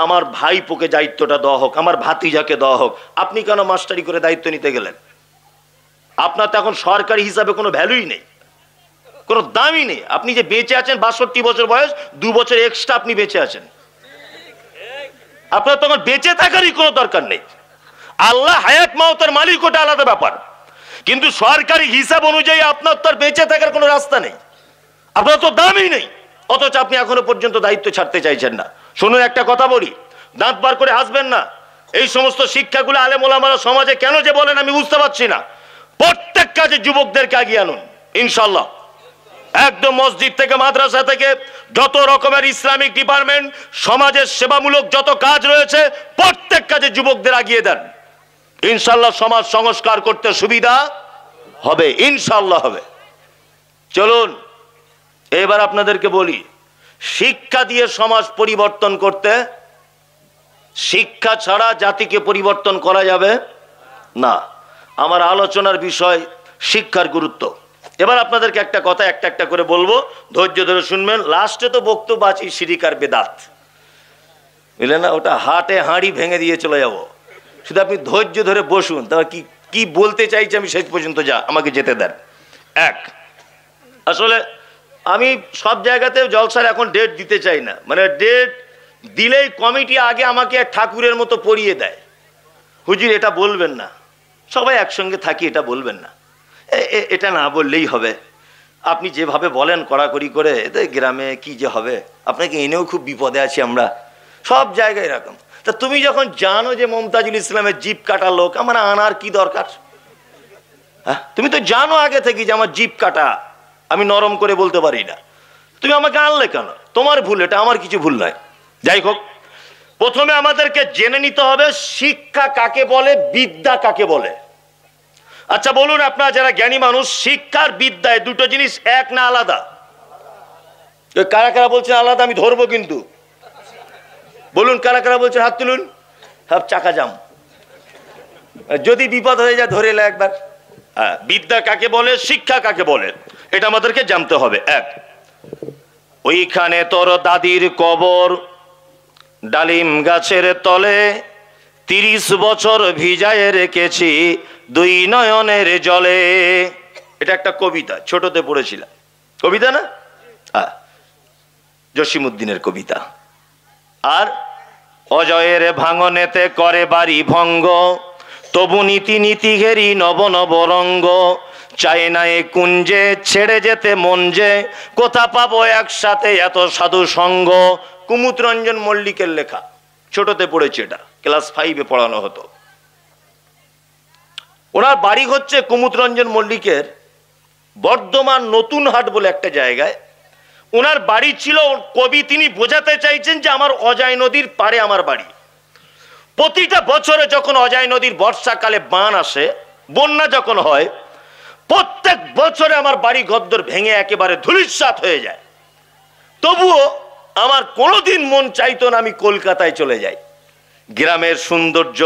আমার ভাইপোকে দায়িত্বটা দেওয়া হোক, আমার ভাতিজাকে দেওয়া হোক। আপনি কেন মাস্টারি করে দায়িত্ব নিতে গেলেন? আপনার তো এখন সরকারি হিসাবে কোনো ভ্যালুই নেই, কোনো দামই নেই। আপনি যে বেঁচে আছেন 62 বছর বয়স, 2 বছর এক্সট্রা আপনি বেঁচে আছেন। আপনার তখন বেঁচে থাকারই কোনো দরকার নেই। আল্লাহ হায়াত মাউতের মালিক, ওটা আলাদা ব্যাপার, কিন্তু সরকারি হিসাব অনুযায়ী আপনার তো আর বেঁচে থাকার কোনো রাস্তা নেই, আপনার তো দামই নেই, অথচ আপনি এখনো পর্যন্ত দায়িত্ব ছাড়তে চাইছেন না। শুনুন, একটা কথা বলি, দাঁত বার করে হাসবেন না। এই সমস্ত শিক্ষাগুলো আলেম ওলামারা সমাজে কেন যে বলেন আমি বুঝতে পারছি না। প্রত্যেক কাজে যুবকদেরকে আগিয়ে আনুন ইনশাল্লাহ। একদম মসজিদ থেকে, মাদ্রাসা থেকে, যত রকমের ইসলামিক ডিপার্টমেন্ট, সমাজের সেবামূলক যত কাজ রয়েছে, প্রত্যেক কাজে যুবকদের আগিয়ে দেন। ইনশাল্লাহ সমাজ সংস্কার করতে সুবিধা হবে, ইনশাল্লাহ হবে। চলুন এবার আপনাদেরকে বলি, শিক্ষা দিয়ে সমাজ পরিবর্তন করতে, শিক্ষা ছাড়া জাতিকে পরিবর্তন করা যাবে না। আমার আলোচনার বিষয় শিক্ষার গুরুত্ব। এবার আপনাদেরকে একটা কথা একটা একটা করে বলবো, ধৈর্য ধরে শুনবেন। লাস্টে তো বক্তব্য আছে শিরিক আর বেদাত, বুঝলেন না? ওটা হাটে হাঁড়ি ভেঙে দিয়ে চলে যাবো, শুধু আপনি ধৈর্য ধরে বসুন। তারপর কি কি বলতে চাইছি আমি শেষ পর্যন্ত আমাকে যেতে দেন। এক, আসলে আমি সব জায়গাতে জলসার এখন ডেট দিতে চাই না, মানে ডেট দিলেই কমিটি আগে আমাকে ঠাকুরের মতো পড়িয়ে দেয়, হুজুর এটা বলবেন না, সবাই একসঙ্গে থাকি এটা বলবেন না, এটা না বললেই হবে, আপনি যেভাবে বলেন কড়াকড়ি করে, এতে গ্রামে কি যে হবে, আপনাকে এনেও খুব বিপদে আছি আমরা, সব জায়গায় এরকম। তা তুমি যখন জানো যে মমতাজুল ইসলামের জিপ কাটা লোক, আমার আনার কি দরকার? হ্যাঁ, তুমি তো জানো আগে থেকে যে আমার জিপ কাটা, আমি নরম করে বলতে পারি না, তুমি আমাকে আনলে কেন? তোমার ভুল, এটা আমার কিছু ভুল নয়। যাই হোক, প্রথমে আমাদেরকে জেনে নিতে হবে শিক্ষা কাকে বলে, বিদ্যা কাকে বলে। আচ্ছা বলুন আপনারা যারা জ্ঞানী মানুষ, শিক্ষার বিদ্যায় দুটো জিনিস এক না আলাদা? কারা কারা বলছেন আলাদা? আমি ধরবো কিন্তু, বলুন কারা কারা বলছেন, হাত তুলুন। সব চাকা জাম, যদি বিপদ হয়ে যায় ধরে এলে একবার। হ্যাঁ, বিদ্যা কাকে বলে, শিক্ষা কাকে বলে, এটা আমাদেরকে জানতে হবে। এক, ওইখানে তোর দাদির কবর, ডালিম গাছের তলে, 30 বছর ভিজায় রেখেছি 2 নয়নের জলে। এটা একটা কবিতা, ছোটতে পড়েছিলাম, কবিতা না? হ্যাঁ, জসিমউদ্দিনের কবিতা। আর অজয়ের ভাঙনেতে করে বাড়ি ভঙ্গ, তবু নীতি নীতি ঘেরি নব নব রঙ্গ, চাই না এ কুঞ্জে ছেড়ে যেতে মন যে, কোথা পাবো একসাথে এত সাধু সঙ্গ। কুমুদ রঞ্জন মল্লিকের লেখা, ছোটতে পড়েছি, এটা ক্লাস 5-এ পড়ানো হতো। ওনার বাড়ি হচ্ছে কুমুদ রঞ্জন মল্লিকের বর্ধমান নতুন হাট বলে একটা জায়গায় ওনার বাড়ি ছিল। কবি তিনি বোঝাতে চাইছেন যে আমার অজয় নদীর পাড়ে আমার বাড়ি। প্রতিটা বছরে যখন অজয় নদীর বর্ষাকালে বান আসে, বন্যা যখন হয়, প্রত্যেক বছরে আমার বাড়ি ঘরদোর ভেঙে একেবারে ধূলিসাৎ হয়ে যায়। তবুও আমার কোনোদিন মন চাইতো না আমি কলকাতায় চলে যাই। গ্রামের সৌন্দর্য,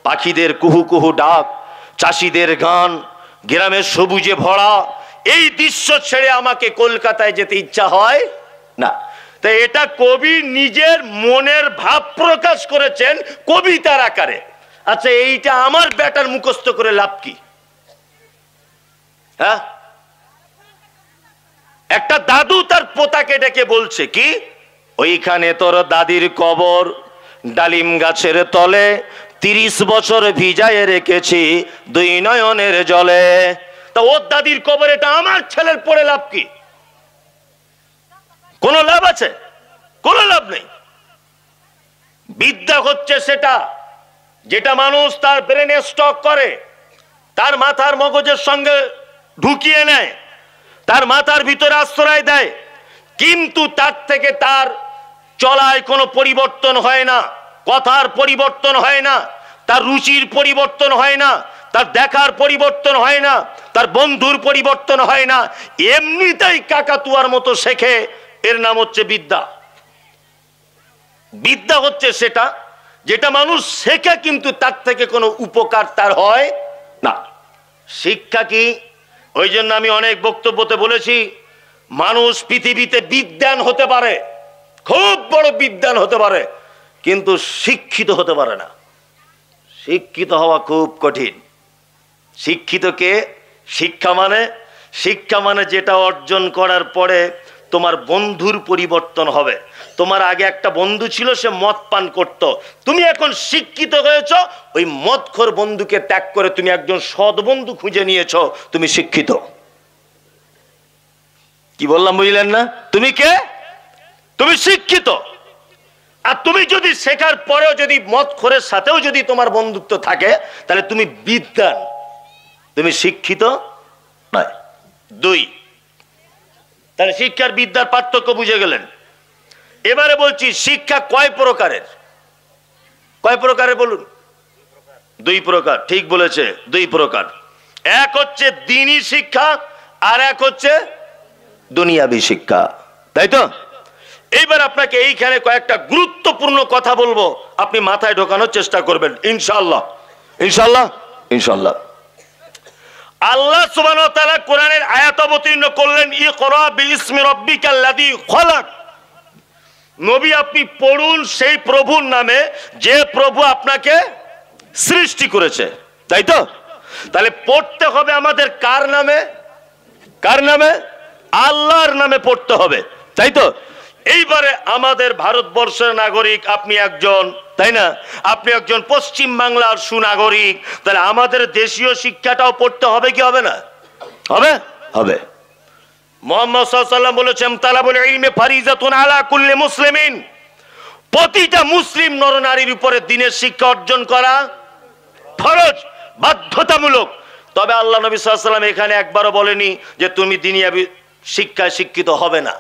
পাখিদের কুহু কুহু ডাক, চাষিদের গান, গ্রামের সবুজে ভরা এই দৃশ্য ছেড়ে আমাকে কলকাতায় যেতে ইচ্ছা হয় না। তাই এটা কবি নিজের মনের ভাব প্রকাশ করেছেন কবিতার আকারে। আচ্ছা, এইটা আমার বেটার মুখস্থ করে লাভ কি? হ্যাঁ, একটা দাদু তার পোতাকে ডেকে বলছে কি, ওইখানে তোর দাদির কবর, ডালিম গাছের তলে, 30 বছর ভিজায় রেখেছি 2 নয়নের জলে। তা ওর দাদির কবর, এটা আমার ছেলের পড়ে লাভ কি? কোন লাভ আছে? কোন লাভ নেই। বিদ্যা হচ্ছে সেটা যেটা মানুষ তার ব্রেনে স্টক করে, তার মাথার মগজের সঙ্গে ঢুকিয়ে নেয়, তার মাথার ভিতরে আশ্রয় দেয়, কিন্তু তার থেকে তার চলায় কোনো পরিবর্তন হয় না, কথার পরিবর্তন হয় না, তার রুচির পরিবর্তন হয় না, তার দেখার পরিবর্তন হয় না, তার বন্ধুর পরিবর্তন হয় না, এমনিতেই কাকাতুয়ার মতো শেখে। এর নাম হচ্ছে বিদ্যা। বিদ্যা হচ্ছে সেটা যেটা মানুষ শেখে কিন্তু তার থেকে কোনো উপকার তার হয় না। শিক্ষা কি? ওই জন্য আমি অনেক বক্তব্যতে বলেছি, মানুষ পৃথিবীতে বিদ্বান হতে পারে, খুব বড় বিদ্বান হতে পারে, কিন্তু শিক্ষিত হতে পারে না। শিক্ষিত হওয়া খুব কঠিন। শিক্ষিত কে? শিক্ষা মানে যেটা অর্জন করার পরে তোমার বন্ধুর পরিবর্তন হবে। তোমার আগে একটা বন্ধু ছিল, সে মদ পান করত, তুমি এখন শিক্ষিত হয়েছ, ওই মদখোর বন্ধুকে ত্যাগ করে তুমি একজন সৎ বন্ধু খুঁজে নিয়েছো, তুমি শিক্ষিত। কি বললাম বুঝলেন না? তুমি কে? তুমি শিক্ষিত। আর তুমি যদি শেখার পরেও যদি মদখোরের সাথেও যদি তোমার বন্ধুত্ব থাকে, তাহলে তুমি বিদ্বান, তুমি শিক্ষিত নয়। দুই, তাহলে শিক্ষার বিদ্যার পার্থক্য বুঝে গেলেন। এবারে বলছি শিক্ষা কয় প্রকারের? কয় প্রকারের বলুন? দুই প্রকার। ঠিক বলেছে, দুই প্রকার। এক হচ্ছে দ্বীনি শিক্ষা, আর এক হচ্ছে দুনিয়াবি শিক্ষা, তাই তো? এইবার আপনাকে এইখানে কয়েকটা গুরুত্বপূর্ণ কথা বলবো, আপনি মাথায় ঢোকানোর চেষ্টা করবেন ইনশাআল্লাহ। ইনশাআল্লাহ, ইনশাআল্লাহ। আল্লাহ সুবহানাহু ওয়া তাআলা কোরআনের আয়াত অবতীর্ণ করলেন, ইকরা বিইসমি রাব্বিকাল্লাযী খলাক। নবী আপনি পড়ুন সেই প্রভুর নামে যে প্রভু আপনাকে সৃষ্টি করেছে, তাই তো? তাহলে পড়তে হবে আমাদের কার নামে? কার নামে? আল্লাহর নামে পড়তে হবে, তাই তো? এইবারে আমাদের ভারতবর্ষের নাগরিক আপনি একজন, তাই না? আপনি একজন পশ্চিম বাংলার সুনাগরিক, তাহলে আমাদের দেশীয় শিক্ষাটাও পড়তে হবে কি হবে না? হবে, হবে। মুহাম্মদ সাল্লাল্লাহু আলাইহি ওয়াসাল্লাম বলেছেন, তালাবুল ইলমি ফারিজাতুন আলা কুল্লি মুসলিমিন। প্রতিটা মুসলিম নরনারীর উপরে দ্বীনের শিক্ষা অর্জন করা ফরজ, বাধ্যতামূলক। তবে আল্লাহ নবী সাল্লাল্লাহু আলাইহি ওয়াসাল্লাম এখানে একবারও বলেনি যে তুমি দ্বীনিয়াবি শিক্ষায় শিক্ষিত হবে না।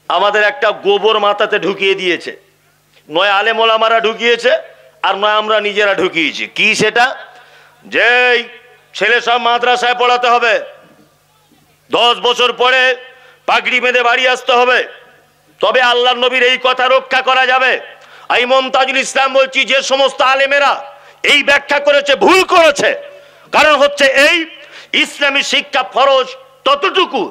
আমাদের একটা গোবর মাথাতে ঢুকিয়ে দিয়েছে, নয় আলেম ওলামারা ঢুকিয়েছে, আর নয় আমরা নিজেরা ঢুকিয়েছি। কি সেটা? যে ছেলে সব মাদ্রাসায় পড়াতে হবে, 10 বছর পরে পাগড়ি বেঁধে বাড়ি আসতে হবে, তবে আল্লাহর নবীর এই কথা রক্ষা করা যাবে। আমি মুমতাজুল ইসলাম বলছি, যে সমস্ত আলেমেরা এই ব্যাখ্যা করেছে ভুল করেছে। কারণ হচ্ছে এই ইসলামী শিক্ষা ফরজ ততটুকু,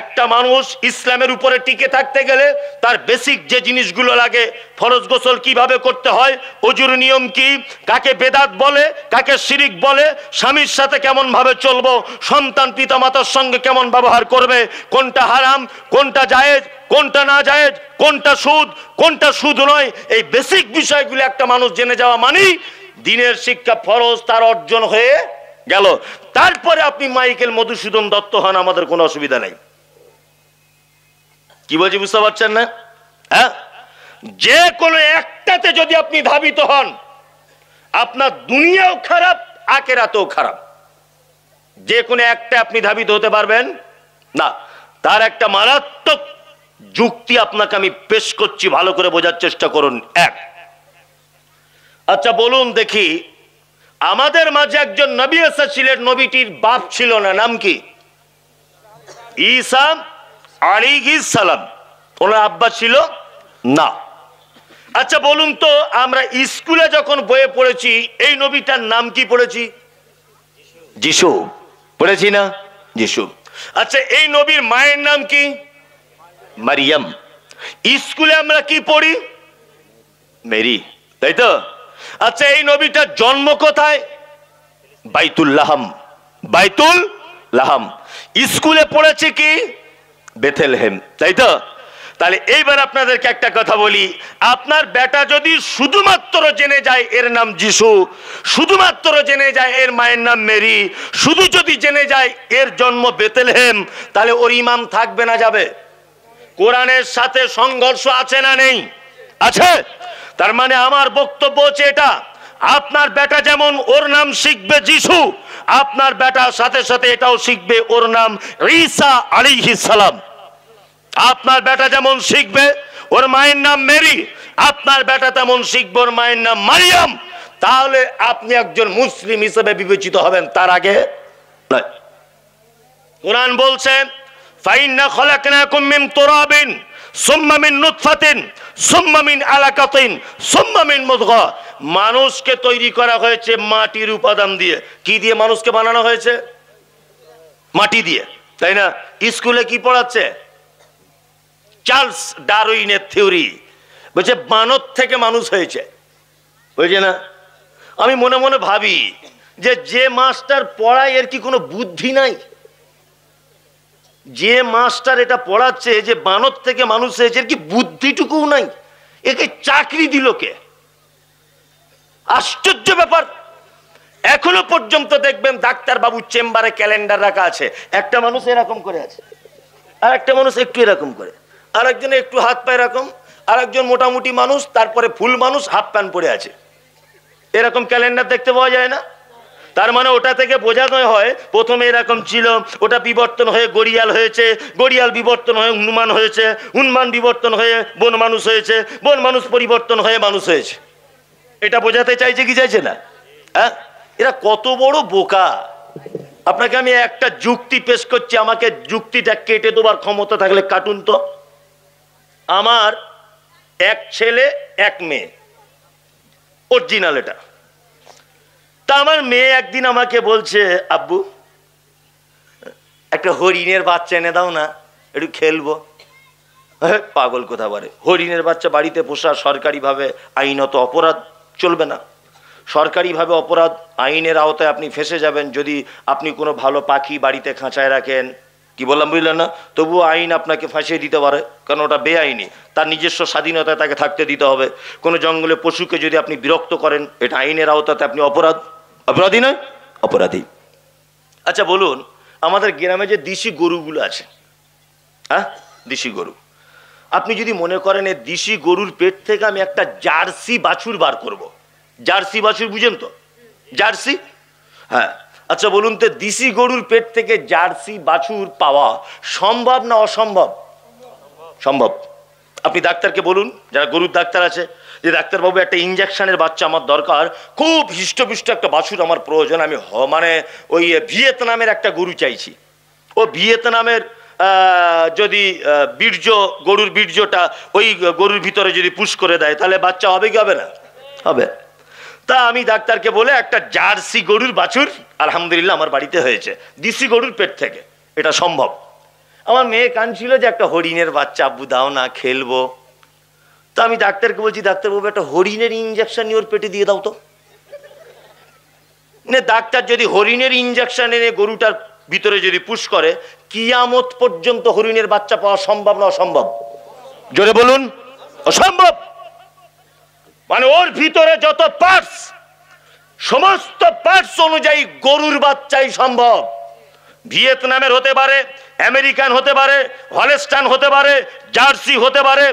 একটা মানুষ ইসলামের উপরে টিকে থাকতে গেলে তার বেসিক যে জিনিসগুলো লাগে, ফরজ গোসল কিভাবে করতে হয়, ওযুর নিয়ম কি, কাকে বেদাত বলে, কাকে শিরিক বলে, স্বামীর সাথে কেমন ভাবে চলবো, সন্তান পিতামাতার সঙ্গে কেমন ব্যবহার করবে, কোনটা হারাম, কোনটা জায়েজ, কোনটা না জায়েজ, কোনটা সুদ, কোনটা সুদ নয়, এই বেসিক বিষয়গুলো একটা মানুষ জেনে যাওয়া মানেই দ্বীনের শিক্ষা ফরজ তার অর্জন হয়ে গেল। তারপরে আপনি মাইকেল মধুসূদন দত্ত হন, আমাদের কোনো অসুবিধা নেই। কি বলছি বুঝতে পারছেন না? হ্যাঁ, যে কোনো একটাতে যদি আপনি ধাবিত হন, আপনার দুনিয়াও খারাপ, আখিরাতেও খারাপ। যে কোনো একটা আপনি ধাবিত হতে পারবেন না। তার একটা মারাত্মক যুক্তি আপনাকে আমি পেশ করছি, ভালো করে বোঝার চেষ্টা করুন। এক, আচ্ছা বলুন দেখি, আমাদের মাঝে একজন নবী এসেছিলেন, নবীটির বাপ ছিল না, নাম কি? ঈসা আলাইহিস সালাম। ওনার আব্বা ছিল না। আচ্ছা বলুন তো, আমরা স্কুলে যখন বইয়ে পড়েছি এই নবীটার নাম কি পড়েছি? যিশু। পড়েছি না? যিশু। আচ্ছা এই নবীর মায়ের নাম কি? মারিয়াম। স্কুলে আমরা কি পড়ি? মেরি, তাই তো? আচ্ছা এই নবীটার জন্ম কোথায়? বাইতুল লাহাম। বাইতুল লাহাম। স্কুলে পড়েছে কি? বেথেলহেম, তাই তো? তাহলে এইবার আপনাদেরকে একটা কথা বলি, আপনার বেটা যদি শুধুমাত্র জেনে যায় এর নাম যিশু, শুধুমাত্র জেনে যায় এর মায়ের নাম মেরি, শুধু যদি জেনে যায় এর জন্ম বেথেলহেম, তাহলে ওর ঈমান থাকবে না যাবে? কোরআনের সাথে সংঘর্ষ আছে না নেই? আছে। তার মানে আমার বক্তব্য হচ্ছে এটা, আপনার বেটা যেমন ওর নাম শিখবে যিশু, আপনার বেটার সাথে সাথে এটাও শিখবে ওর নাম ঈসা আলাইহিস সালাম। আপনার বেটা যেমন শিখবে ওর মায়ের নাম মেরি, আপনার বেটা তেমন শিখবে ওর মায়ের নাম মারিয়াম। তাহলে আপনি একজন মুসলিম হিসেবে বিবেচিত হবেন, তার আগে নয়। কুরআন বলছে ফাইন্না খলাকনাকুম মিন তুরাবিন সুম্মা মিন নুতফাতিন সুম্মা মিন আলাকাতিন সুম্মা মিন মুদগা। মানুষকে তৈরি করা হয়েছে মাটির উপাদান দিয়ে। কি দিয়ে মানুষকে বানানো হয়েছে? মাটি দিয়ে, তাই না? স্কুলে কি পড়াচ্ছে? চার্লস ডারউইনের থিওরি, বলছে বানর থেকে মানুষ হয়েছে, বুঝছে না? আমি মনে মনে ভাবি যে মাস্টার পড়ায় এর কি কোনো বুদ্ধি নাই? যে মাস্টার এটা পড়াচ্ছে যে বানর থেকে মানুষ হয়েছে, এর কি বুদ্ধিটুকু নাই? একে চাকরি দিল কে? আশ্চর্য ব্যাপার। এখনো পর্যন্ত দেখবেন ডাক্তার বাবুর চেম্বারে ক্যালেন্ডার রাখা আছে, একটা মানুষ এরকম করে আছে, আর একটা মানুষ একটু এরকম করে, আর একজন একটু হাত পায়ে এরকম, আর একজন মোটামুটি মানুষ, তারপরে ফুল মানুষ হাফ প্যান্ট পরে আছে। এরকম ক্যালেন্ডার দেখতে পাওয়া যায় না? তার মানে ওটা থেকে বোঝানো হয় প্রথমে এরকম ছিল, ওটা বিবর্তন হয়ে গড়িয়াল হয়েছে, গড়িয়াল বিবর্তন হয়ে হনুমান হয়েছে, হনুমান বিবর্তন হয়ে বন মানুষ হয়েছে, বন মানুষ পরিবর্তন হয়ে মানুষ হয়েছে। এটা বোঝাতে চাইছে কি চাইছে না? হ্যাঁ, এরা কত বড় বোকা। আপনাকে আমি একটা যুক্তি পেশ করছি, আমাকে যুক্তিটা কেটে দেবার ক্ষমতা থাকলে কাটুন তো। আমার এক ছেলে এক মেয়ে, অরিজিনাল এটা। তা আমার মেয়ে একদিন আমাকে বলছে, আব্বু একটা হরিণের বাচ্চা এনে দাও না, একটু খেলবো। পাগল কোথা বলে, হরিণের বাচ্চা বাড়িতে পোষা সরকারিভাবে আইনত অপরাধ, চলবে না। সরকারিভাবে অপরাধ, আইনের আওতায় আপনি ফেঁসে যাবেন যদি আপনি কোনো ভালো পাখি বাড়িতে খাঁচায় রাখেন। কি বললাম বুঝলেন না? তবুও আইন আপনাকে ফাঁসিয়ে দিতে পারে, কারণ ওটা বেআইনি, তার নিজস্ব স্বাধীনতায় তাকে থাকতে দিতে হবে। কোনো জঙ্গলে পশুকে যদি আপনি বিরক্ত করেন, এটা আইনের আওতাতে আপনি অপরাধী নয়, অপরাধী। আচ্ছা বলুন, আমাদের গ্রামে যে দেশি গরুগুলো আছে, হ্যাঁ দেশি গরু, আপনি যদি মনে করেন এই দেশি গরুর পেট থেকে আমি একটা জার্সি বাছুর বার করব, জার্সি বাছুর বুঝেন তো? জার্সি, হ্যাঁ। আচ্ছা বলুন তো, দেশি গরুর পেট থেকে জার্সি বাছুর পাওয়া সম্ভব না অসম্ভব? সম্ভব। আপনি ডাক্তারকে বলুন, যারা গরুর ডাক্তার আছে, যে ডাক্তারবাবু একটা ইঞ্জেকশনের বাচ্চা আমার দরকার, খুব হৃষ্টপুষ্ট একটা বাছুর আমার প্রয়োজন, আমি মানে ওই ভিয়েতনামের একটা গরু চাইছি। ও ভিয়েতনামের যদি বীর্য, গরুর বীর্যটা ওই গরুর ভিতরে যদি পুশ করে দেয়, তাহলে বাচ্চা হবে কি হবে না? হবে। তা আমি ডাক্তারকে বলে একটা জার্সি গরুর বাছুর আলহামদুলিল্লাহ আমার বাড়িতে হয়েছে, দেশি গরুর পেট থেকে, এটা সম্ভব। আমার মেয়ে কাঁদছিল যে একটা হরিণের বাচ্চা আব্বু দাও না, খেলবো। তা আমি ডাক্তারকে বলছি, ডাক্তারবাবু একটা হরিণের ইঞ্জেকশন নিয়ে ওর পেটে দিয়ে দাও তো। ডাক্তার যদি হরিণের ইঞ্জেকশন এনে গরুটার ভিতরে যদি পুশ করে, কিয়ামত পর্যন্ত হরিণের বাচ্চা পাওয়া সম্ভব না অসম্ভব? জোরে বলুন, অসম্ভব। মানে ওর ভিতরে যত পার্টস, সমস্ত পার্টস অনুযায়ী গরুর বাচ্চাই সম্ভব। ভিয়েতনামের হতে পারে, আমেরিকান হতে পারে, হলস্টাইন হতে পারে, জার্সি হতে পারে,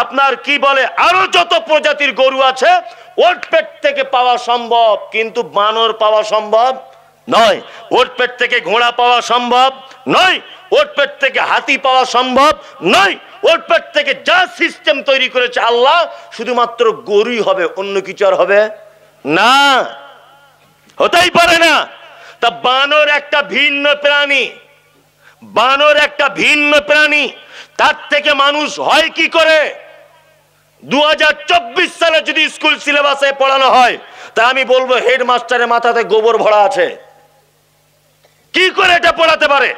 আপনার কি বলে আরো যত প্রজাতির গরু আছে, ওর পেট থেকে পাওয়া সম্ভব, কিন্তু বানর পাওয়া সম্ভব নয়। ওর পেট থেকে ঘোড়া পাওয়া সম্ভব নয়, ওর পেট থেকে হাতি পাওয়া সম্ভব নয়। ওর পেট থেকে যা সিস্টেম তৈরি করেছে আল্লাহ, শুধুমাত্র গরুই হবে, অন্য কিছু আর হবে না, হতেই পারে না। তা বানর একটা ভিন্ন প্রাণী, বানর একটা ভিন্ন প্রাণী, তার থেকে মানুষ হয় কি করে? 2024 সালে যদি স্কুল সিলেবাসে পড়ানো হয়, তা আমি বলবো হেডমাস্টারের মাথাতে গোবর ভরা আছে। কি করে এটা পড়াতে পারে?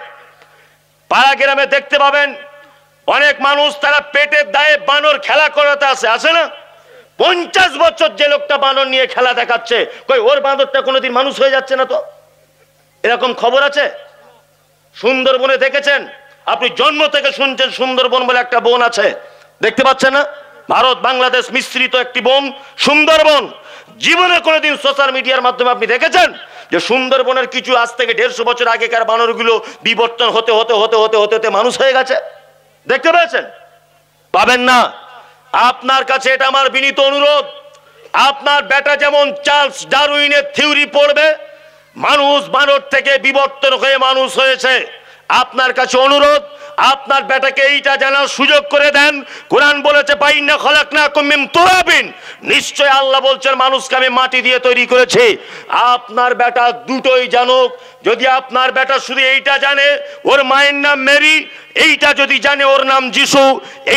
পাড়া গ্রামে দেখতে পাবেন অনেক মানুষ, তারা পেটের দায়ে বানর খেলা করাতে আসে না? 50 বছর যে লোকটা বানর নিয়ে খেলা দেখাচ্ছে, কই ওর বাঁদরটা কোনোদিন মানুষ হয়ে যাচ্ছে না তো? এরকম খবর আছে? সুন্দরবনে দেখেছেন আপনি? জন্ম থেকে শুনছেন সুন্দরবন বলে একটা বন আছে, দেখতে পাচ্ছেন না? ভারত বাংলাদেশ মিশ্রিত একটি বন সুন্দরবন। জীবনে কোনোদিন সোশ্যাল মিডিয়ার মাধ্যমে আপনি দেখেছেন যে সুন্দরবনের কিছু আজ থেকে 150 বছর আগেকার বানরগুলো বিবর্তন হতে হতে হতে হতে হতে হতে মানুষ হয়ে গেছে? দেখতে পেয়েছেন? পাবেন না। আপনার কাছে এটা আমার বিনীত অনুরোধ, আপনার বেটা যেমন চার্লস ডারউইনের থিওরি পড়বে, মানুষ বানর থেকে বিবর্তন হয়ে মানুষ হয়েছে, আপনার কাছে অনুরোধ, আপনার বেটাকে এইটা জানার সুযোগ করে দেন। কোরআন বলেছে বাইন্না খলাকনাকুম মিন তুরাবিন, নিশ্চয় আল্লাহ বলছেন মানুষকে আমি মাটি দিয়ে তৈরি করেছি। আপনার বেটা দুটোই জানুক। যদি আপনার বেটা শুধু এইটা জানে ওর মায়ের নাম মেরি, এইটা যদি জানে ওর নাম যিশু,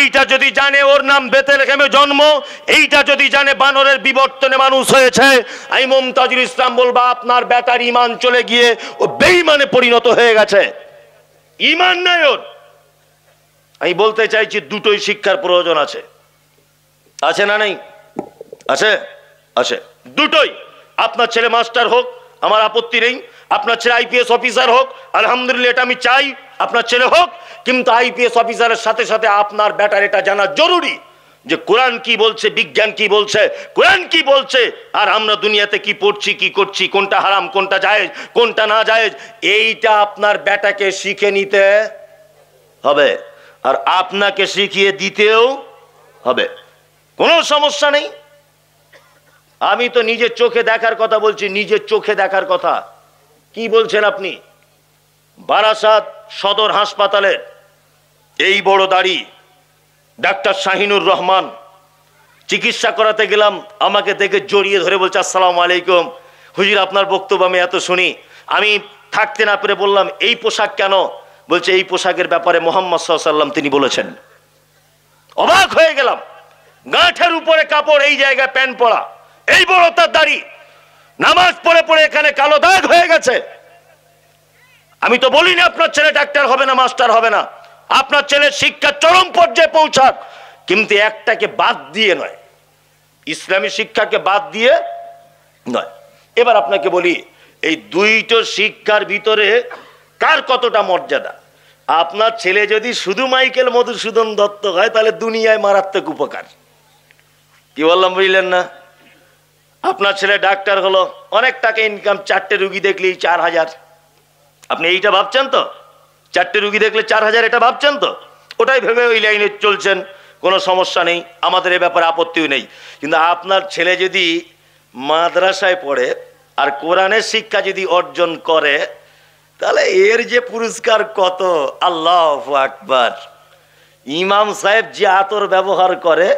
এইটা যদি জানে ওর নাম বেথলেহেমে জন্ম, এইটা যদি জানে বানরের বিবর্তনে মানুষ হয়েছে, আমি মুমতাজুল ইসলাম বলবো আপনার বেটার ঈমান চলে গিয়ে ও বেঈমানে পরিণত হয়ে গেছে, ঈমান নাই ওর। আমি বলতে চাইছি দুটোই শিক্ষার প্রয়োজন আছে। আছে না নেই? আছে, আছে দুটোই। আপনার ছেলে মাস্টার হোক, আমার আপত্তি নেই। আপনার ছেলে আইপিএস অফিসার হোক, আলহামদুলিল্লাহ, এটা আমি চাই আপনার ছেলে হোক। কিন্তু আইপিএস অফিসারের সাথে সাথে আপনার বেটার এটা জানা জরুরি যে কোরআন কি বলছে, বিজ্ঞান কি বলছে, কোরআন কি বলছে, আর আমরা দুনিয়াতে কি পড়ছি, কি করছি, কোনটা হারাম, কোনটা জায়েজ, কোনটা না জায়েজ, এইটা আপনার বেটাকে শিখে নিতে হবে আর আপনাকে শিখিয়ে দিতেও হবে। কোনো সমস্যা নেই। আমি তো নিজের চোখে দেখার কথা বলছি, নিজের চোখে দেখার কথা। কি বলছেন আপনি? বারাসাত সদর হাসপাতালে এই বড় দাড়ি ডাক্তার শাহিনুর রহমান চিকিৎসা করাতে গেলাম, আমাকে দেখে জড়িয়ে ধরে বলছে আসসালামু আলাইকুম হুজুর, আপনার বক্তব্য আমি এত শুনি। আমি থাকতে না পেরে বললাম এই পোশাক কেন? বলছে এই পোশাকের ব্যাপারে মুহাম্মদ সাল্লাল্লাহু আলাইহি ওয়াসাল্লাম তিনি বলেছেন। অবাক হয়ে গেলাম। গাঁঠের উপরে কাপড়, এই জায়গায় প্যান্ট পরা, এই বড় তার দাড়ি, নামাজ পড়ে পড়ে এখানে কালো দাগ হয়ে গেছে। আমি তো বলিনি আপনার ছেলে ডাক্তার হবে না, মাস্টার হবে না। আপনার ছেলের শিক্ষা চরম পর্যায়ে পৌঁছাক, কিন্তু একটাকে বাদ দিয়ে নয়, ইসলামী শিক্ষাকে বাদ দিয়ে নয়। এবার আপনাকে বলি এই দুইটো শিক্ষার ভিতরে কার কতটা মর্যাদা। আপনার ছেলে যদি শুধু মাইকেল মধুসূদন দত্ত হয় তাহলে দুনিয়ায় মারাত্মক উপকার। কি বললাম বুঝলেন না? আপনার ছেলে ডাক্তার হলো, অনেক টাকা ইনকাম, 4টে রুগী দেখলেই 4000। আপনি এইটা ভাবছেন তো? 4টে রুগী দেখলে 4000, এটা ভাবছেন তো? ওটাই ভেবে ওই লাইনে চলছেন, কোনো সমস্যা নেই, আমাদের এ ব্যাপারে আপত্তিও নেই। কিন্তু আপনার ছেলে যদি মাদ্রাসায় পড়ে আর কোরআনের শিক্ষা যদি অর্জন করে, তাহলে এর যে পুরস্কার কত! আল্লাহু আকবার। ইমাম সাহেব যে আতর ব্যবহার করে,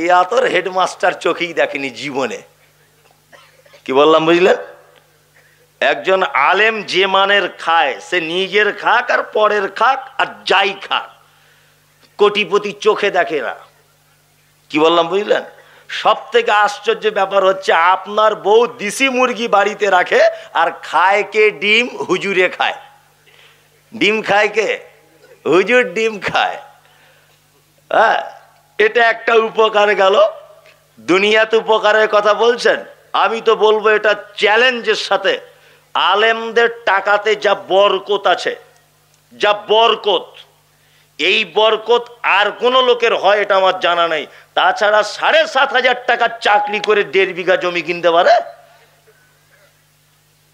এই আতর হেডমাস্টার চোখেই দেখেনি জীবনে। কি বললাম বুঝলেন? একজন আলেম যে মানের খায়, সে নিজের খাক আর পরের খাক আর যাই খাক, কোটিপতি চোখে দেখে না। কি বললাম বুঝলেন? সব থেকে আশ্চর্য ব্যাপার হচ্ছে আপনার বউ দেশি মুরগি বাড়িতে রাখে আর খায় কে? ডিম। হুজুরে খায় ডিম। খায় কে? হুজুর ডিম খায়। হ্যাঁ, এটা একটা উপকার গেল। দুনিয়াতে উপকারের কথা বলছেন, আমি তো বলবো এটা চ্যালেঞ্জের সাথে। আলেমদের টাকাতে যা বরকত আছে, যা বরকত, এই বরকত আর কোন লোকের হয় এটা আমার জানা নাই। তাছাড়া 7,500 টাকার চাকরি করে 1.5 বিঘা জমি কিনতে পারে।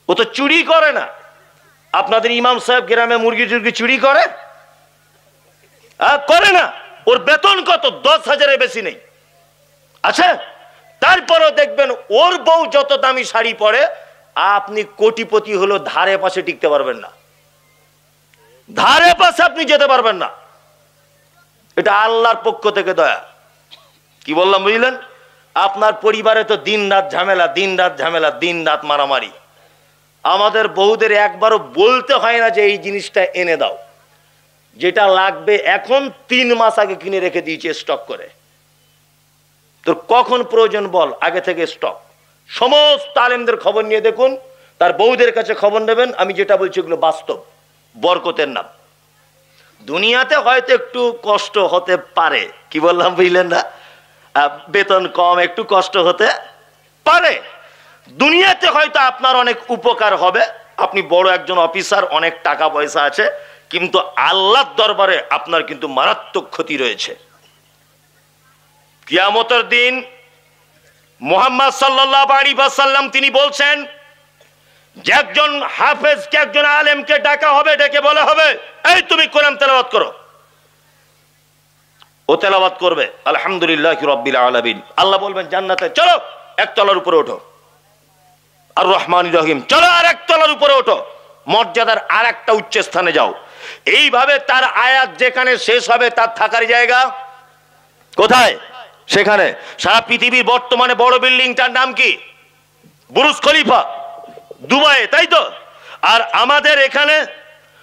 ও তো চুরি করে না। আপনাদের ইমাম সাহেব গ্রামে মুরগি টুরগি চুরি করে? করে না। ওর বেতন কত? 10,000-এর বেশি নেই। আচ্ছা, তারপরও দেখবেন ওর বউ যত দামি শাড়ি পরে, আপনি কোটিপতি হলো ধারে পাশে টিকতে পারবেন না, ধারে পাশে আপনি যেতে পারবেন না। এটা আল্লাহর পক্ষ থেকে দয়া। কি বললাম বুঝলেন? আপনার পরিবারে তো দিন রাত ঝামেলা, দিন রাত ঝামেলা, দিন রাত মারামারি। আমাদের বউদের একবারও বলতে হয় না যে এই জিনিসটা এনে দাও, যেটা লাগবে এখন 3 মাস আগে কিনে রেখে দিয়েছে স্টক করে। তোর কখন প্রয়োজন বল, আগে থেকে স্টক। সমস্ত আলেমদের খবর নিয়ে দেখুন, তার বউদের কাছে খবর নেবেন। আমি যেটা বলছি এগুলো বাস্তব, বরকতের নাম। দুনিয়াতে হয়তো একটু কষ্ট হতে পারে, কি বললাম বুঝলেন না? বেতন কম, একটু কষ্ট হতে পারে। দুনিয়াতে হয়তো আপনার অনেক উপকার হবে, আপনি বড় একজন অফিসার, অনেক টাকা পয়সা আছে, কিন্তু আল্লাহর দরবারে আপনার কিন্তু মারাত্মক ক্ষতি রয়েছে। কিয়ামতের দিন মুহাম্মদ সাল্লাল্লাহু আলাইহি ওয়াসাল্লাম তিনি বলছেন যে একজন হাফেজকে, একজন আলেমকে ডাকা হবে, ডেকে বলা হবে এই তুমি কোরআন তেলাওয়াত করো। ও তেলাওয়াত করবে আলহামদুলিল্লাহি রাব্বিল আলামিন। আল্লাহ বলবেন জান্নাতে চলো 1 তলার উপরে ওঠো, আর রহমানির রহিম চলো আর 1 তলার উপরে ওঠো। মর্যাদার আর একটা উচ্চ স্থানে যাও। এইভাবে তার আয়াত যেখানে শেষ হবে তার থাকার জায়গা কোথায়? সেখানে। সারা পৃথিবীর বর্তমানে বড় বিল্ডিংটার নাম কি? বুরুজ খলিফা, দুবাই, তাই তো? আর আমাদের এখানে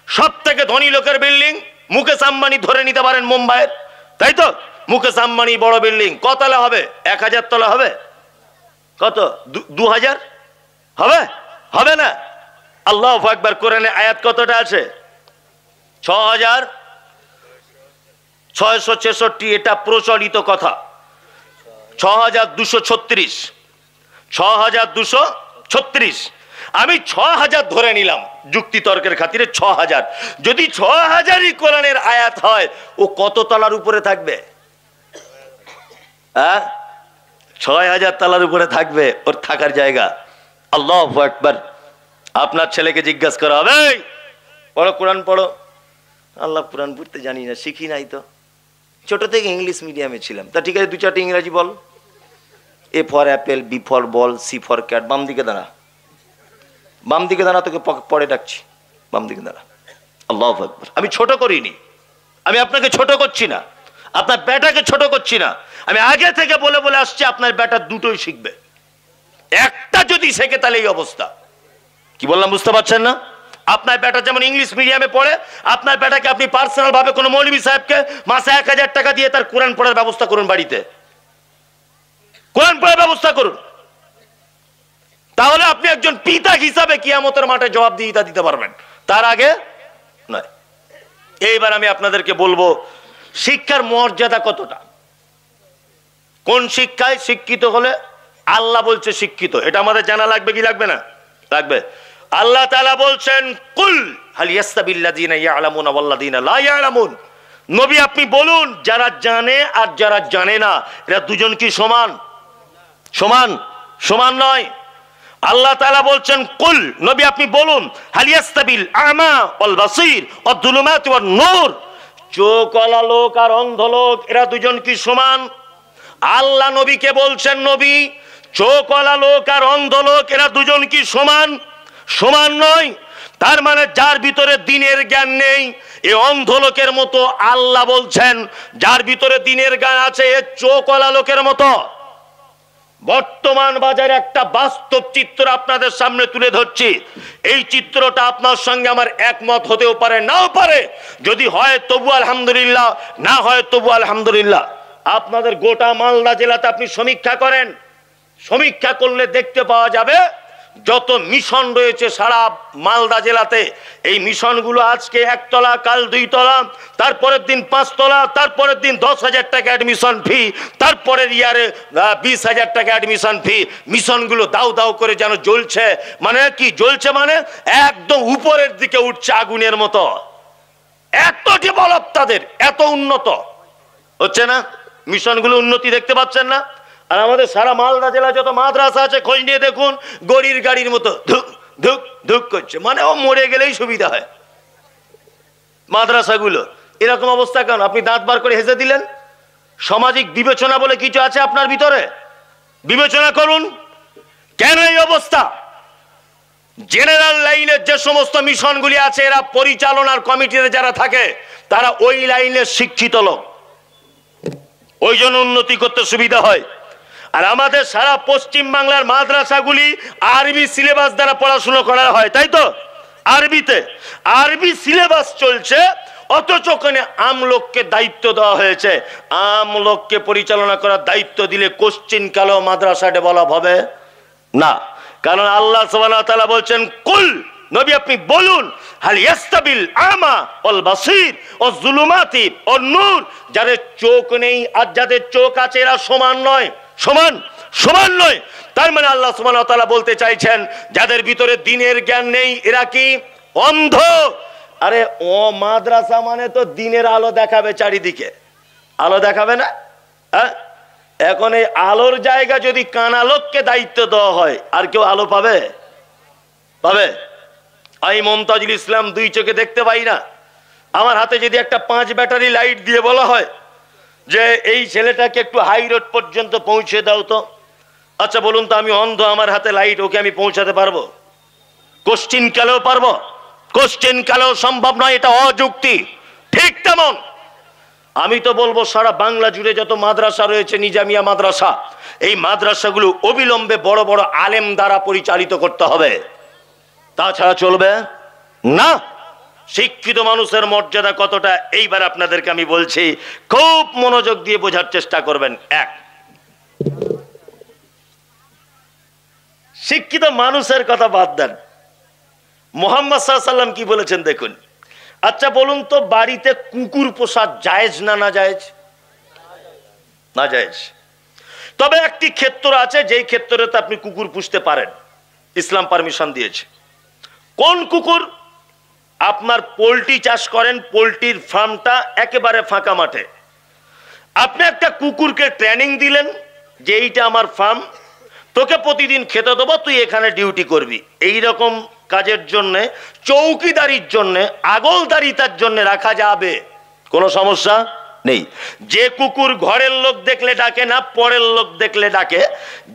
সব থেকে ধনী লোকের বিল্ডিং মুকেশ আম্বানি ধরে নিতে পারেন মুম্বাইয়ের, তাই তো? মুকেশ আম্বানি বড় বিল্ডিং কতলা হবে? 1000 তলা হবে? কত? 2000 হবে? হবে না। আল্লাহু আকবার। কোরআনে আয়াত কতটা আছে? 6666। এটা প্রচলিত কথা। 6236। 6236। আমি 6000 ধরে নিলাম যুক্তি তর্কের খাতিরে। 6000 যদি 6000ই কোরআনের আয়াত হয়, ও কত তলার উপরে থাকবে? 6000 তলার উপরে থাকবে ওর থাকার জায়গা। আল্লাহু আকবার। আপনার ছেলেকে জিজ্ঞাসা করা হবে, পড়ো কোরআন পড়ো। আল্লাহ, কোরআন পড়তে জানি না, শিখি নাই তো, ছোট থেকে ইংলিশ মিডিয়ামে ছিলাম। তা ঠিক আছে, 2-4টি ইংরাজি বল। A for apple, B for ball, C for cat. বাম দিকে দাঁড়া, বাম দিকে দাঁড়া, তোকে পরে ডাকছি, বাম দিকে দাঁড়া। আল্লাহু আকবার। আমি ছোট করিনি, আমি আপনাকে ছোট করছি না, আপনার বেটাকে ছোট করছি না। আমি আগে থেকে বলে বলে আসছি আপনার বেটা দুটোই শিখবে। একটা যদি শেখে তাহলে এই অবস্থা। কি বললাম বুঝতে পারছেন না? আপনার বেটা যেমন ইংলিশ মিডিয়ামে পড়ে, আপনার বেটাকে আপনি পার্সোনাল ভাবে কোনো মৌলভী সাহেবকে মাসে 1000 টাকা দিয়ে তার কোরআন পড়ার ব্যবস্থা করুন, বাড়িতে কোরআন পড়ার ব্যবস্থা করুন। তাহলে আপনি একজন পিতা হিসাবে কিয়ামতের মাঠে জবাবদিহিতা দিতে পারবেন, তার আগে নয়। এইবার আমি আপনাদেরকে বলবো শিক্ষার মর্যাদা কতটা। কোন শিক্ষায় শিক্ষিত হলে আল্লাহ বলছে শিক্ষিত, এটা আমাদের জানা লাগবে কি লাগবে না? লাগবে। আল্লাহ তাআলা বলছেন, কুল হাল ইয়াস্তাবিল্লাযিনা ইয়ালামুনা ওয়াল্লাযিনা লা ইয়ালামুন। নবী আপনি বলুন, যারা জানে আর যারা জানে না এরা দুজন কি সমান? সমান? সমান নয়। আল্লাহ তাআলা বলছেন, কুল নবী আপনি বলুন, হাল ইয়াস্তাবিল আমা ওয়াল বাসীর ওয়াদ দুলুমাতি ওয়ান নূর। চোখওয়ালা লোক আর অন্ধ লোক এরা দুজন কি সমান? আল্লাহ নবীকে বলছেন, নবী চোখওয়ালা লোক আর অন্ধ লোক এরা দুজন কি সমান? সমান নয়। তার মানে যার ভিতরে দ্বীনের জ্ঞান নেই এ অন্ধ লোকের মতো। আল্লাহ বলছেন যার ভিতরে দ্বীনের জ্ঞান আছে এ চোখওয়ালা লোকের মতো। বর্তমান বাজারে একটা বাস্তব চিত্র আপনাদের সামনে তুলে ধরছি। এই চিত্রটা আপনার সঙ্গে আমার একমত হতেও পারে, নাও পারে। যদি হয় তবু আলহামদুলিল্লাহ, না হয় তবু আলহামদুলিল্লাহ। আপনাদের গোটা মালদা জেলাতে আপনি সমীক্ষা করেন, সমীক্ষা করলে দেখতে পাওয়া যাবে যত মিশন রয়েছে সারা মালদা জেলাতে, এই মিশনগুলো আজকে 1 তলা, কাল 2 তলা, তারপরের দিন 5 তলা, তারপরের দিন 10,000 টাকা অ্যাডমিশন ফি, তারপরের ইয়ারে 20,000 টাকা অ্যাডমিশন ফি। মিশনগুলো দাও দাও করে যেন জ্বলছে। মানে কি জ্বলছে? মানে একদম উপরের দিকে উঠছে আগুনের মতো। এত ডেভেলপ তাদের, এত উন্নত হচ্ছে না? মিশনগুলো উন্নতি দেখতে পাচ্ছেন না? আর আমাদের সারা মালদা জেলা যত মাদ্রাসা আছে খোঁজ নিয়ে দেখুন, গড়ির গাড়ির মতো ধুক ধুক ধুক করছে। মানে ও মরে গেলেই সুবিধা হয় মাদ্রাসাগুলো। এরকম অবস্থা কেন? আপনি দাঁত বার করে হেসে দিলেন। সামাজিক বিবেচনা বলে কিছু আছে আপনার ভিতরে? বিবেচনা করুন কেন এই অবস্থা। জেনারেল লাইনের যে সমস্ত মিশনগুলি আছে এরা পরিচালনার কমিটিতে যারা থাকে তারা ওই লাইনের শিক্ষিত লোক, ওই জন্য উন্নতি করতে সুবিধা হয়। আর আমাদের সারা পশ্চিম বাংলার মাদ্রাসাগুলি আরবি সিলেবাস দ্বারা পড়াশোনা করা হয়, তাই তো? আরবিতে আরবি সিলেবাস চলছে, অথচ ওখানে আমলোককে দায়িত্ব দেওয়া হয়েছে। আমলোককে পরিচালনা করার দায়িত্ব দিলে কোশ্চিন কালো মাদ্রাসা ডেভেলপ হবে না। কারণ আল্লাহ সুবহানাহু ওয়া তাআলা বলছেন, কুল নবী আপনি বলুন, হাল ইয়াস্তাবিল আমা ওয়াল বাসীর ওয়াজ যুলুমাতি ওয়ান নূর। যাদের চোখ নেই আর যাদের চোখ আছে এরা সমান নয়। সমান? সমান নয়। তার মানে আল্লাহ সুবহানাহু ওয়া তাআলা বলতে চাইছেন যাদের ভিতরে দ্বীনের জ্ঞান নেই এরা কি? অন্ধ। আরে ও মাদ্রাসা মানে তো দ্বীনের আলো দেখাবে, চারিদিকে আলো দেখাবে না? হ্যাঁ, এখন এই আলোর জায়গা যদি কানা লোককে দায়িত্ব দেওয়া হয় আর কেউ আলো পাবে? পাবে? আমি মমতাজুল ইসলাম 2 চোখে দেখতে পাই না। আমার হাতে যদি একটা 5 ব্যাটারি লাইট দিয়ে বলা হয় যে এই ছেলেটাকে একটু হাই রোড পর্যন্ত পৌঁছে দাও তো, আচ্ছা বলুন তো, আমি অন্ধ, আমার হাতে লাইট, ওকে আমি পৌঁছাতে পারবো? কোশ্চিন কালেও পারবো? কোশ্চেন কালেও সম্ভব নয়, এটা অযুক্তি। ঠিক তেমন আমি তো বলবো সারা বাংলা জুড়ে যত মাদ্রাসা রয়েছে, নিজামিয়া মাদ্রাসা, এই মাদ্রাসাগুলো অবিলম্বে বড় বড় আলেম দ্বারা পরিচালিত করতে হবে, তাছাড়া চলবে না। শিক্ষিত মানুষের মর্যাদা কতটা এইবার আপনাদেরকে আমি বলছি, খুব মনোযোগ দিয়ে বোঝার চেষ্টা করবেন। এক, শিক্ষিত মানুষের কথা বাদ দেন, মুহাম্মদ সাল্লাল্লাহু আলাইহি ওয়াসাল্লাম কি বলেছেন দেখুন। আচ্ছা বলুন তো, বাড়িতে কুকুর পোষা জায়েজ না না জায়েজ? না জায়েজ। তবে একটি ক্ষেত্র আছে যেই ক্ষেত্রে আপনি কুকুর পুষতে পারেন, ইসলাম পারমিশন দিয়েছে। কোন কুকুর? আপনার পোল্ট্রি চাষ করেন, পোল্ট্রির ফার্মটা একেবারে ফাঁকা মাঠে, আপনি একটা কুকুরকে ট্রেনিং দিলেন যে এইটা আমার ফার্ম, তোকে প্রতিদিন খেতে দেবো, তুই এখানে ডিউটি করবি। এই রকম কাজের জন্য, চৌকিদারির জন্য, আগলদারিতার জন্য রাখা যাবে, কোনো সমস্যা নেই। যে কুকুর ঘরের লোক দেখলে ডাকে না, পরের লোক দেখলে ডাকে।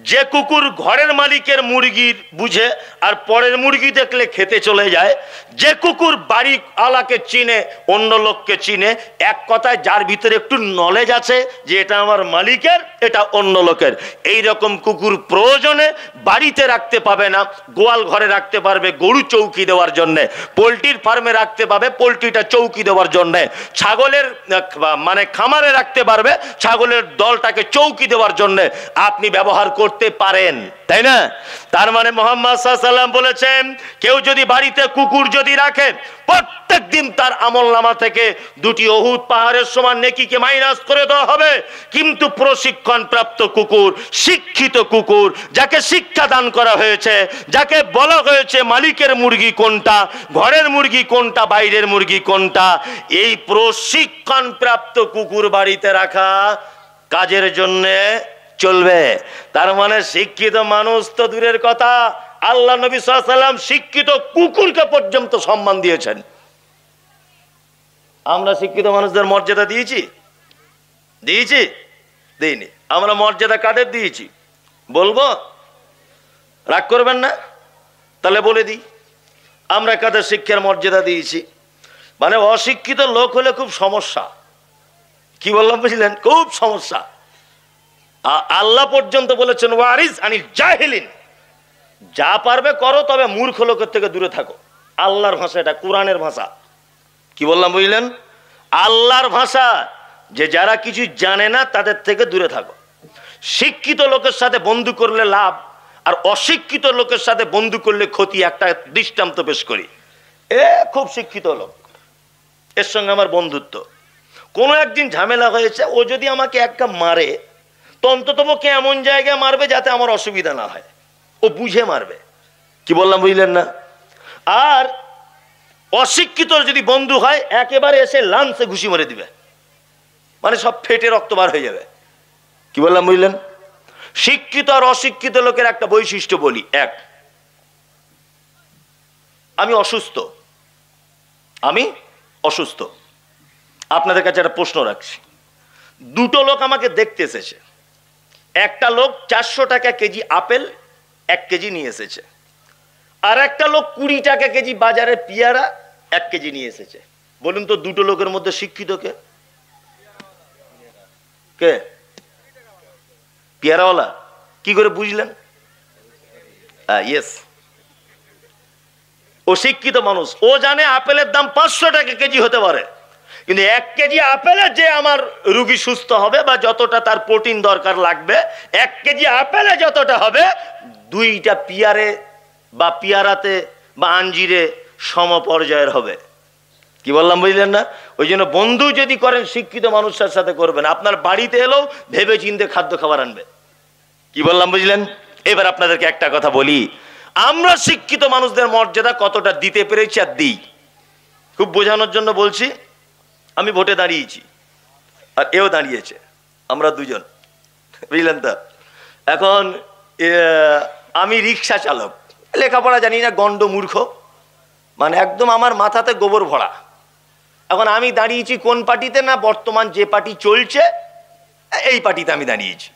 যে কুকুর ঘরের মালিকের মুরগির বুঝে আর পরের মুরগি দেখলে খেতে চলে যায়। যে কুকুর বাড়ি আলাকে চিনে, অন্য লোককে চিনে, এক কথায় যার ভিতরে একটু নলেজ আছে যে এটা আমার মালিকের, এটা অন্য লোকের, এই রকম কুকুর প্রয়োজনে বাড়িতে রাখতে পাবে না, গোয়াল ঘরে রাখতে পারবে গরু চৌকি দেওয়ার জন্যে, পোল্ট্রির ফার্মে রাখতে পাবে পোল্ট্রিটা চৌকি দেওয়ার জন্যে, ছাগলের মানে খামারে রাখতে পারবে ছাগলের দলটাকে চৌকি দেওয়ার জন্য আপনি ব্যবহার করতে পারেন, তাই না? তার মানে মুহাম্মদ সাল্লাল্লাহু আলাইহি ওয়াসাল্লাম বলেছেন, কেউ যদি বাড়িতে কুকুর যদি রাখে, প্রত্যেক দিন তার আমলনামা থেকে 2টি উহুদ পাহাড়ের সমান নেকিকে মাইনাস করে দেওয়া হবে। কিন্তু প্রশিক্ষণ প্রাপ্ত কুকুর, শিক্ষিত কুকুর, যাকে শিক্ষা দান করা হয়েছে, যাকে বলা হয়েছে মালিকের মুরগি কোনটা, ঘরের মুরগি কোনটা, বাইরের মুরগি কোনটা, এই প্রশিক্ষণ প্রাপ্ত কুকুর বাড়িতে রাখা কাজের জন্য চলবে। তার মানে শিক্ষিত মানুষ তো দূরের কথা, আল্লাহ নবী সাল্লাল্লাহু আলাইহি ওয়াসাল্লাম শিক্ষিত কুকুরকে পর্যন্ত সম্মান দিয়েছেন। আমরা শিক্ষিত মানুষদের মর্যাদা দিয়েছি? দিয়েছি? দিইনি। আমরা মর্যাদা কাদের দিয়েছি বলবো? রাগ করবেন না? তাহলে বলে দিই, আমরা কাদের শিক্ষার মর্যাদা দিয়েছি। মানে অশিক্ষিত লোক হলে খুব সমস্যা। কি বললাম বুঝলেন? খুব সমস্যা। আল্লাহ পর্যন্ত বলেছেন ওয়ারিস আনিল জাহিলিন, যা পারবে করো, তবে মূর্খ লোকের থেকে দূরে থাকো। আল্লাহর ভাষা, এটা কোরআনের ভাষা। কি বললাম বুঝলেন? আল্লাহর ভাষা, যে যারা কিছু জানে না তাদের থেকে দূরে থাকো। শিক্ষিত লোকের সাথে বন্ধু করলে লাভ, আর অশিক্ষিত লোকের সাথে বন্ধু করলে ক্ষতি। একটা দৃষ্টান্ত পেশ করি। খুব শিক্ষিত লোক, এর সঙ্গে আমার বন্ধুত্ব, কোনো একদিন ঝামেলা হয়েছে, ও যদি আমাকে একটা মারে তো অন্ততপক্ষে এমন জায়গায় মারবে যাতে আমার অসুবিধা না হয়, ও বুঝে মারবে। কি বললাম বুঝলেন না? আর অশিক্ষিত যদি বন্ধু হয়, একেবারে এসে লাঞ্চে ঘুষি মেরে দিবে, মানে সব ফেটে রক্ত বার হয়ে যাবে। কি বললাম বুঝলেন? শিক্ষিত আর অশিক্ষিত লোকের একটা বৈশিষ্ট্য বলি। এক, আমি অসুস্থ। আপনাদের কাছে একটা প্রশ্ন রাখছি। 2টো লোক আমাকে দেখতে এসেছে। একটা লোক 400 টাকা কেজি আপেল 1 কেজি নিয়ে এসেছে, আর একটা লোক 20 টাকা কেজি বাজারে পেয়ারা 1 কেজি নিয়ে এসেছে। বলুন তো 2টো লোকের মধ্যে শিক্ষিত কে? কে? পেয়ারাওয়ালা। কি করে বুঝলেন? ইয়েস, ও শিক্ষিত মানুষ। ও জানে আপেলের দাম 500 টাকা কেজি হতে পারে, কিন্তু 1 কেজি আপেলে যে আমার রোগী সুস্থ হবে বা যতটা তার প্রোটিন দরকার লাগবে, 1 কেজি আপেলে যতটা হবে 2টা পিয়ারে বা পিয়ারাতে বা আঞ্জিরে সমপর্যায়ের হবে। কি বললাম বুঝলেন না? ওই জন্য বন্ধু যদি করেন শিক্ষিত মানুষের সাথে করবেন। আপনার বাড়িতে এলেও ভেবে চিন্তে খাদ্য খাবার আনবে। কি বললাম বুঝলেন? এবার আপনাদেরকে একটা কথা বলি, আমরা শিক্ষিত মানুষদের মর্যাদা কতটা দিতে পেরেছি আর দিই, খুব বোঝানোর জন্য বলছি। আমি ভোটে দাঁড়িয়েছি আর এও দাঁড়িয়েছে, আমরা দুজন, বুঝলেন তো? এখন আমি রিক্সা চালক, লেখাপড়া জানি না, গন্ড মূর্খ, মানে একদম আমার মাথাতে গোবর ভরা। এখন আমি দাঁড়িয়েছি কোন পার্টিতে? না, বর্তমান যে পার্টি চলছে এই পার্টিতে আমি দাঁড়িয়েছি।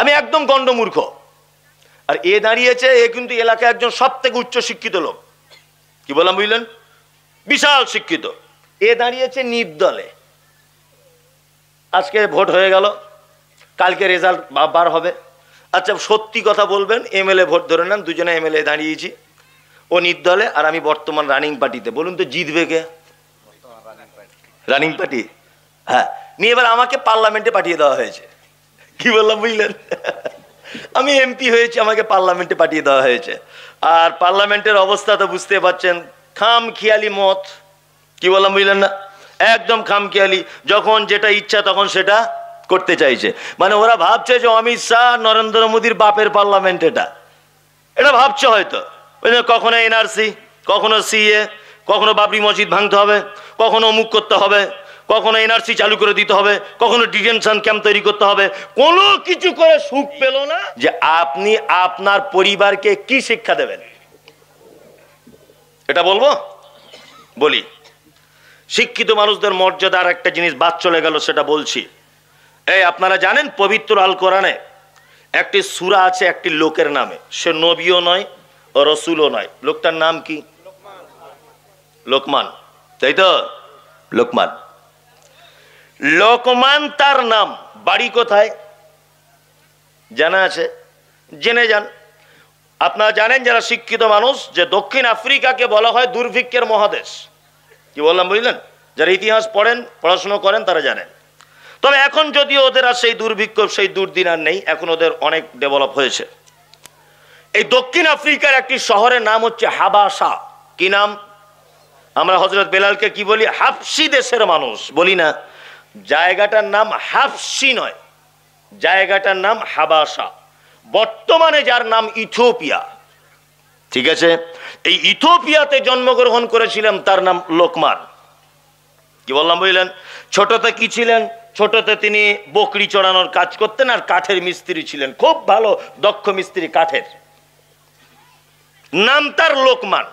আমি একদম গন্ড মূর্খ। আর এ দাঁড়িয়েছে, এ কিন্তু এলাকায় একজন সব থেকে উচ্চ শিক্ষিত লোক। কি বললাম বুঝলেন? বিশাল শিক্ষিত, এ দাঁড়িয়েছে নির্দলে। আজকে ভোট হয়ে গেল, কালকে রেজাল্ট বার হবে। আচ্ছা সত্যি কথা বলবেন, এমএলএ ভোট ধরে নেন, দুজনে এমএলএ দাঁড়িয়েছি, ও নির্দলে আর আমি বর্তমান রানিং পার্টিতে। বলুন তো জিতবে কে? Running party. হ্যাঁ, নিয়ে এবার আমাকে পার্লামেন্টে পাঠিয়ে দেওয়া হয়েছে। কি বললাম বুঝলেন? আমি এমপি হয়েছি, আমাকে পার্লামেন্টে পাঠিয়ে দেওয়া হয়েছে। আর পার্লামেন্টের অবস্থা তো বুঝতে পারছেন, খাম খেয়ালি মত। কি বললাম বুঝলেন না? একদম খাম খেয়ালি, যখন যেটা ইচ্ছা তখন সেটা করতে চাইছে। মানে ওরা ভাবছে যে অমিত শাহ নরেন্দ্র মোদীর বাপের পার্লামেন্ট, এটা ভাবছে হয়তো। কখনো এনআরসি, কখনো সিএ, কখনো বাবরি মসজিদ ভাঙতে হবে, কখনো অমুক করতে হবে, কখনো এনআরসি চালু করে দিতে হবে, কখনো ডিটেনশন ক্যাম্প তৈরি করতে হবে। কোনো কিছু করে সুখ পেল না যে আপনি আপনার পরিবারকে কি শিক্ষা দেবেন। এটা বলবো, বলি। শিক্ষিত মানুষদের মর্যাদার একটা জিনিস বাদ চলে গেল, সেটা বলছি। এই আপনারা জানেন পবিত্র আল কোরআনে একটি সূরা আছে একটি লোকের নামে, সে নবীও নয় ও রসুলও নয়। লোকটার নাম কি? লোকমান, তাই তো? লোকমান, লোকমান তার নাম। বাড়ি কোথায় জানা আছে? জেনে যান। আপনারা জানেন যারা শিক্ষিত মানুষ, যে দক্ষিণ আফ্রিকাকে বলা হয় দুর্ভিক্ষের মহাদেশ। কি বললাম বুঝলেন? যারা ইতিহাস পড়েন, পড়াশোনা করেন, তারা জানেন। তবে এখন যদিও ওদের আর সেই দুর্ভিক্ষ, সেই দুর্দিন আর নেই, এখন ওদের অনেক ডেভেলপ হয়েছে। এই দক্ষিণ আফ্রিকার একটি শহরের নাম হচ্ছে হাবাসা। কি নাম? আমরা হযরত বেলালকে কি বলি? হাফসি দেশের মানুষ বলি না। জায়গাটার নাম হাফসি নয়, জায়গাটার নাম হাবাসা। বর্তমানে যার নাম ইথিওপিয়া। ঠিক আছে, এই ইথিওপিয়াতে জন্মগ্রহণ করেছিলেন, তার নাম লোকমান। কি বললাম বুঝলেন? ছোটতে কি ছিলেন? ছোটতে তিনি বকরি চড়ানোর কাজ করতেন আর কাঠের মিস্ত্রি ছিলেন, খুব ভালো দক্ষ মিস্ত্রি কাঠের। নাম তার লোকমান,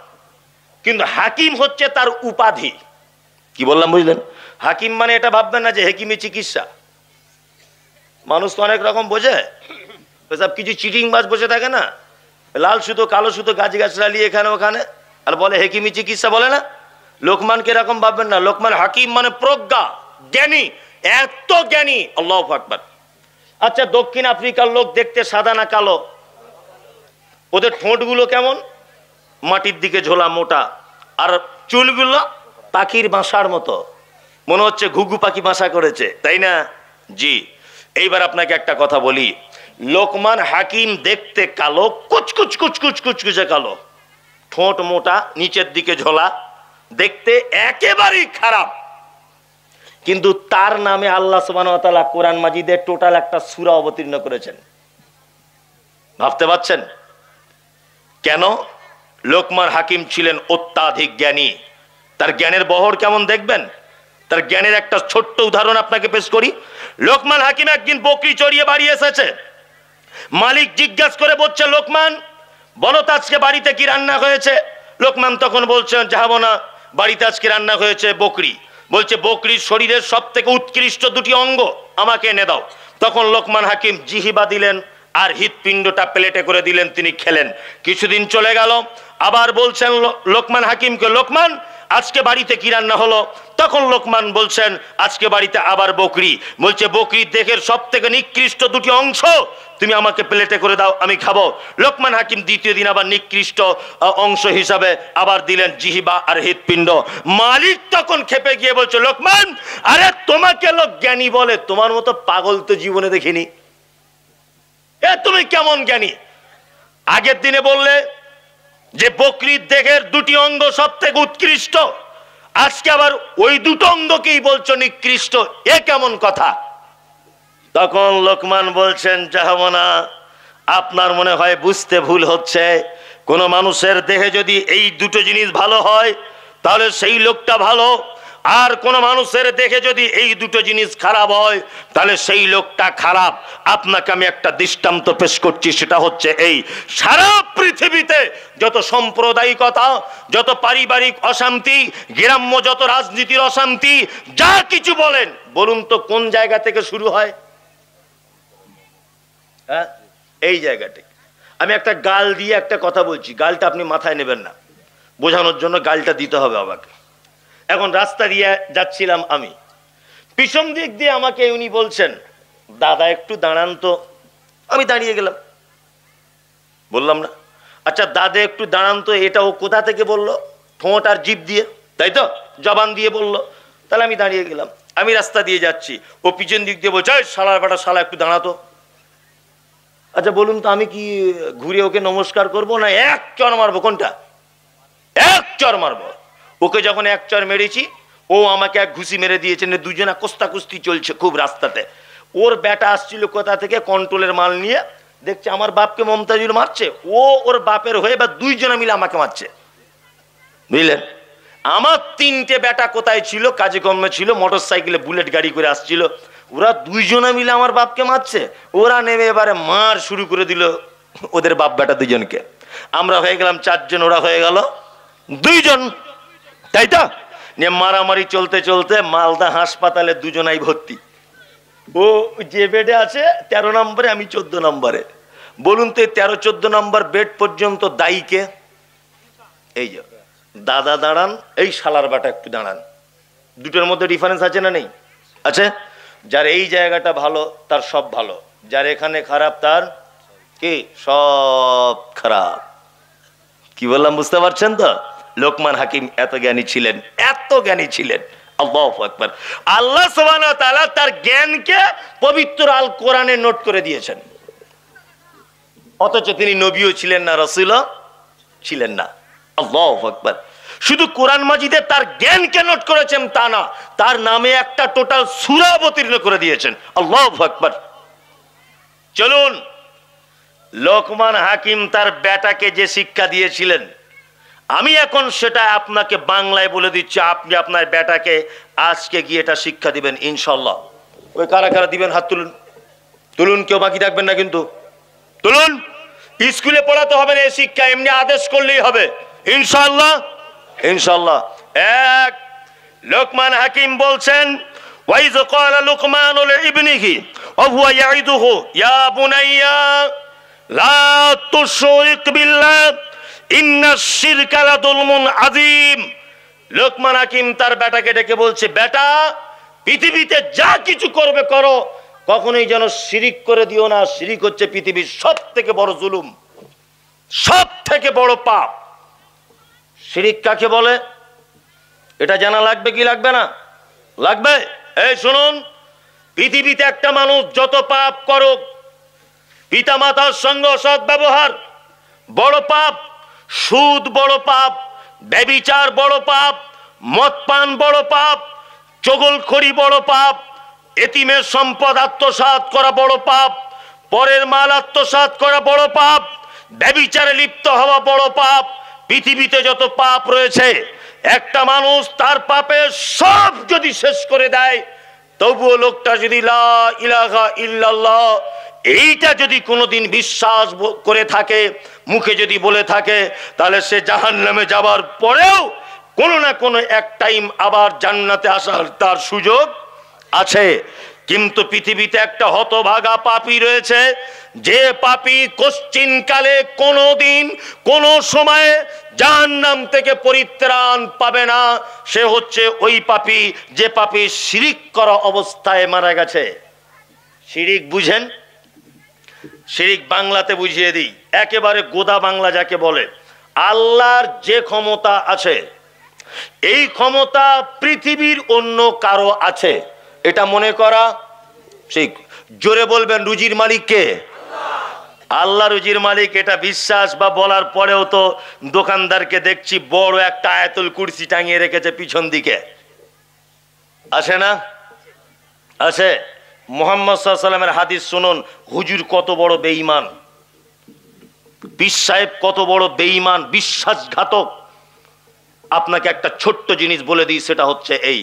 কিন্তু হাকিম হচ্ছে তার উপাধি। কি বললাম বুঝলেন? হাকিম মানে এটা ভাববেন না যে হেকিমি চিকিৎসা। মানুষ তো অনেক রকম বোঝে, সব কিছু চিটিং বাজ বসে থাকে না, লাল সুতো কালো সুতো গাছ লালিয়ে এখানে ওখানে, আর বলে হেকিমি চিকিৎসা, বলে না। লোকমানকে এরকম ভাববেন না। লোকমান হাকিম মানে প্রজ্ঞা, জ্ঞানী, এত জ্ঞানী, আল্লাহু আকবার। আচ্ছা দক্ষিণ আফ্রিকার লোক দেখতে সাদা না কালো? ওদের ঠোঁটগুলো কেমন? মাটির দিকে ঝোলা, মোটা, আর চুলগুলো পাখির বাসার মতো, মনে হচ্ছে ঘুঘু পাখি বাসা করেছে, তাই না? জি। এইবার আপনাকে একটা কথা বলি, লোকমান হাকিম দেখতে কালো, কুচকুচ কুচকুচ কুচকুচে কালো, ঠোঁট মোটা, নিচের দিকে ঝোলা, দেখতে একেবারেই খারাপ। কিন্তু তার নামে আল্লাহ সুবহানাহু ওয়া তাআলা কোরআন মাজিদে টোটাল একটা সূরা অবতীর্ণ করেছেন। ভাবতে পারছেন কেন? লোকমান হাকিম ছিলেন অত্যাধিক জ্ঞানী। তার জ্ঞানের বহর কেমন দেখবেন। তার জ্ঞানের একটা ছোট্ট উদাহরণ আপনাকে পেশ করি। লোকমান হাকিম একদিন বকরি চড়িয়ে বাড়ি এসেছে। মালিক জিজ্ঞাসা করে বলছে, লোকমান বলো তো আজকে বাড়িতে কি রান্না হয়েছে? লোকমান তখন বলছেন, যাবো না, বাড়িতে আজকে রান্না হয়েছে বকরি। বলছে বকরির শরীরের সব থেকে উৎকৃষ্ট দুটি অঙ্গ আমাকে এনে দাও। তখন লোকমান হাকিম জিহিবা দিলেন আর হৃৎপিণ্ডটা প্লেটে করে দিলেন, তিনি খেলেন। কিছুদিন চলে গেল, আবার বলছেন লোকমান হাকিমকে, লোকমান আজকে বাড়িতে কি রান্না হলো? তখন লোকমান বলছেন, আজকে বাড়িতে আবার বকরি। বলছে বকরির দেহের সব থেকে নিকৃষ্ট দুটি অংশ তুমি আমাকে প্লেটে করে দাও, আমি খাবো। লোকমান হাকিম দ্বিতীয় দিন আবার নিকৃষ্ট অংশ হিসাবে আবার দিলেন জিহিবা আর হৃৎপিণ্ড। মালিক তখন খেপে গিয়ে বলছে, লোকমান আরে তোমাকে লোক জ্ঞানী বলে, তোমার মতো পাগল তো জীবনে দেখিনি। এ তুমি কেমন জ্ঞানী? আগের দিনে বললে যে বকরির দেহের দুটি অঙ্গ সব থেকে উৎকৃষ্ট, আজকে আবার ওই দুটো অঙ্গকেই বলছো নিকৃষ্ট, এ কেমন কথা? তখন লোকমান বলছেন, যাবো না, আপনার মনে হয় বুঝতে ভুল হচ্ছে। কোন মানুষের দেহে যদি এই দুটো জিনিস ভালো হয় তাহলে সেই লোকটা ভালো, আর কোন মানুষের দেহে যদি এই দুটো জিনিস খারাপ হয় তাহলে সেই লোকটা খারাপ। আপনাকে আমি একটা দৃষ্টান্ত পেশ করছি, সেটা হচ্ছে এই, সারা পৃথিবীতে যত সাম্প্রদায়িকতা, যত পারিবারিক অশান্তি, গ্রাম্য যত রাজনীতির অশান্তি, যা কিছু বলেন, বলুন তো কোন জায়গা থেকে শুরু হয়? হ্যাঁ, এই জায়গাটা। আমি একটা গাল দিয়ে একটা কথা বলছি, গালটা আপনি মাথায় নেবেন না, বোঝানোর জন্য গালটা দিতে হবে আমাকে। এখন রাস্তা দিয়ে যাচ্ছিলাম আমি, পিছন দিক দিয়ে আমাকে উনি বলছেন, দাদা একটু দাঁড়ান তো। আমি দাঁড়িয়ে গেলাম, বললাম না, আচ্ছা দাদা একটু দাঁড়ান তো, এটা ও কোথা থেকে বললো? ঠোঁট আর জিভ দিয়ে, তাই তো, জবান দিয়ে বললো। তাহলে আমি দাঁড়িয়ে গেলাম। আমি রাস্তা দিয়ে যাচ্ছি, ও পিছন দিক দিয়ে বলছে, শালার বেটা শালা একটু দাঁড়াতো। আচ্ছা বলুন তো, আমি কি ঘুরে ওকে নমস্কার করব না এক চর মারবো? কোনটা? এক চর মারবো। ওকে যখন এক চর মেরেছি, ও আমাকে এক ঘুষি মেরে দিয়েছেন, দুজনা কোস্তাকুস্তি চলছে খুব রাস্তাতে। ওর বেটা আসছিল কোথা থেকে কন্ট্রোলের মাল নিয়ে, দেখছে আমার বাপকে মমতাজুল মারছে, ও ওর বাপের হয়ে বা দুইজনা মিলে আমাকে মারছে, বুঝলেন? আমার তিনটে বেটা কোথায় ছিল? কাজে কর্মে ছিল, মোটর সাইকেলে বুলেট গাড়ি করে আসছিল, ওরা দুইজনা মিলে আমার বাপকে মারছে। ওরা নেমে এবারে মার শুরু করে দিল ওদের বাপ বেটা দুজনকে। আমরা হয়ে গেলাম চারজন, ওরা হয়ে গেল দুইজন, তাই তো? নিয়ে মারামারি চলতে চলতে মালদা হাসপাতালে দুজনাই ভর্তি। ও যে বেডে আছে 13 নম্বরে, আমি 14 নম্বরে। বলুন তো 13-14 নম্বর বেড পর্যন্ত দায়ী কে? এই যে দাদা দাঁড়ান, এই শালার বাটা একটু দাঁড়ান। দুটোর মধ্যে ডিফারেন্স আছে না নেই? আছে। যার এই জায়গাটা ভালো তার সব ভালো, যার এখানে খারাপ তার কি সব খারাপ। কি বললাম বুঝতে পারছেন তো? লোকমান হাকিম এত জ্ঞানী ছিলেন, এত জ্ঞানী ছিলেন। আল্লাহু আকবার। আল্লাহ সুবহানাহু ওয়া তাআলা তার জ্ঞানকে পবিত্র আল কোরআনে নোট করে দিয়েছেন, অথচ তিনি নবীও ছিলেন না, রাসূলও ছিলেন না। আল্লাহু আকবার। শুধু কোরআন মাজিদে তার জ্ঞানকে নোট করেছেন তা না, তার নামে একটা টোটাল সূরা অবতীর্ণ করে দিয়েছেন। আল্লাহু আকবার। চলুন, লোকমান হাকিম তার বেটাকে যে শিক্ষা দিয়েছিলেন, আমি এখন সেটা আপনাকে বাংলায় বলে দিচ্ছি। আপনি আপনার বেটাকে আজকে গিয়ে এটা শিক্ষা দিবেন ইনশাআল্লাহ। ওই কারা কারা দিবেন হাত তুলুন, তুলুন, কেউ বাকি থাকবেন না কিন্তু, তুলুন। স্কুলে পড়াতে হবে না এই শিক্ষা, এমনি আদেশ করলেই হবে ইনশাআল্লাহ। ইনশাআল্লাহ। এক, লোকমান হাকিম বলছেন, ওয়াইজ ক্বালা লুকমানু লিইবনিহি ওয়া হুয়া ইয়াইদুহু ইয়া বুনাইয়া লা তুশরিক বিল্লাহ ইন্নাশ শিরকা লাযুলমুন আযীম। লোকমান হাকিম তার বেটাকে ডেকে বলছে, বেটা পৃথিবীতে যা কিছু করবে করো, কখনোই যেন শিরিক করে দিও না। শিরিক হচ্ছে পৃথিবীর সব থেকে বড় জুলুম, সব থেকে বড় পাপ। শিরিক কাকে বলে এটা জানা লাগবে কি লাগবে না? লাগবে। এই শুনুন, পৃথিবীতে একটা মানুষ যত পাপ করুক, পিতা মাতার সঙ্গে অসৎ ব্যবহার বড় পাপ, সুদ বড় পাপ, ব্যভিচার বড় পাপ, মদ পান বড় পাপ, চগলখড়ি বড় পাপ, এতিমের সম্পদ আত্মসাৎ করা বড় পাপ, পরের মাল আত্মসাৎ করা বড় পাপ, ব্যভিচারে লিপ্ত হওয়া বড় পাপ। পৃথিবীতে যত পাপ রয়েছে, একটা মানুষ তার পাপের সব যদি শেষ করে দেয়, তবুও লোকটা যদি লা ইলাহা ইল্লাল্লাহ এইটা যদি কোনোদিন বিশ্বাস করে থাকে, মুখে যদি বলে থাকে, তাহলে সে জাহান্নামে যাবার পরেও কোনো না কোনো এক টাইম আবার জান্নাতে আসার তার সুযোগ আছে। কিন্তু পৃথিবীতে একটা হতভাগা পাপী রয়েছে, যে পাপী কোশ্চিনকালে কোনোদিন কোনো সময়ে জাহান্নাম থেকে পরিত্রাণ পাবে না। সে হচ্ছে ওই পাপী যে পাপী শিরিক করা অবস্থায় মারা গেছে। শিরিক বুঝেন? শিরিক বাংলাতে বুঝিয়ে দিই, একেবারে গোদা বাংলা যাকে বলে। আল্লাহর যে ক্ষমতা আছে, এই ক্ষমতা পৃথিবীর অন্য কারো আছে এটা মনে করা ঠিক। জোরে বলবেন, রুজির মালিক কে? আল্লাহ রুজির মালিক। এটা বিশ্বাস বা বলার পরেও তো দোকানদারকে দেখছি বড় একটা আয়াতুল কুরসি টাঙিয়ে রেখেছে পিছন দিকে, আছে না? আছে। মুহাম্মদ সাল্লাল্লাহু আলাইহি ওয়াসাল্লামের হাদিস শুনুন, হুজুর কত বড় বেঈমান, পীর সাহেব কত বড় বেঈমান, বিশ্বাসঘাতক। আপনাকে একটা ছোট্ট জিনিস বলে দিই, সেটা হচ্ছে এই,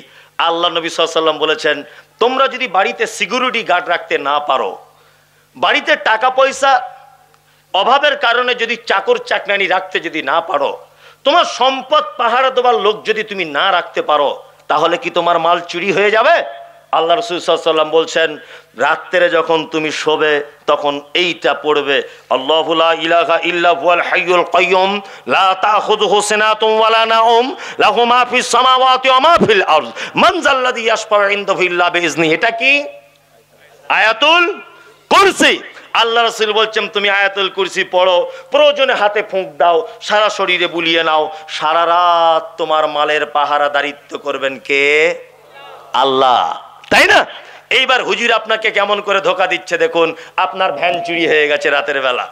আল্লাহ নবী সাল্লাল্লাহু আলাইহি ওয়াসাল্লাম বলেছেন, তোমরা যদি বাড়িতে সিকিউরিটি গার্ড রাখতে না পারো, বাড়িতে টাকা পয়সা অভাবের কারণে যদি চাকর চাকরানি রাখতে যদি না পারো, তোমার সম্পদ পাহারা দেওয়ার লোক যদি তুমি না রাখতে পারো, তাহলে কি তোমার মাল চুরি হয়ে যাবে? আল্লাহ রাসূল সাল্লাল্লাহু আলাইহি ওয়াসাল্লাম বলছেন, রাত্রে যখন তুমি শোবে তখন এইটা পড়বে, আল্লাহু লা ইলাহা ইল্লা হুয়াল হাইয়ুল কাইয়ুম লা তাখুযুহু সিনাতুন ওয়ালা নাওম লাহু মা ফিস সামাওয়াতি ওয়া মা ফিল আরদ মান যাল্লাযী ইয়াশফাউ ইনদাহু ইল্লা বিইজনি। এটা কি? আয়াতুল কুরসি। আল্লাহ রাসূল বলছেন তুমি আয়াতুল কুরসি পড়ো, প্রয়োজনে হাতে ফুঁক দাও, সারা শরীরে বুলিয়ে নাও, সারা রাত তোমার মালের পাহারাদারিত্ব করবেন কে? আল্লাহ, তাই না? এইবার হুজুর আপনাকে কেমন করে ধোকা দিচ্ছে দেখুন। আপনার ভ্যান চুরি হয়ে গেছে রাতের বেলা,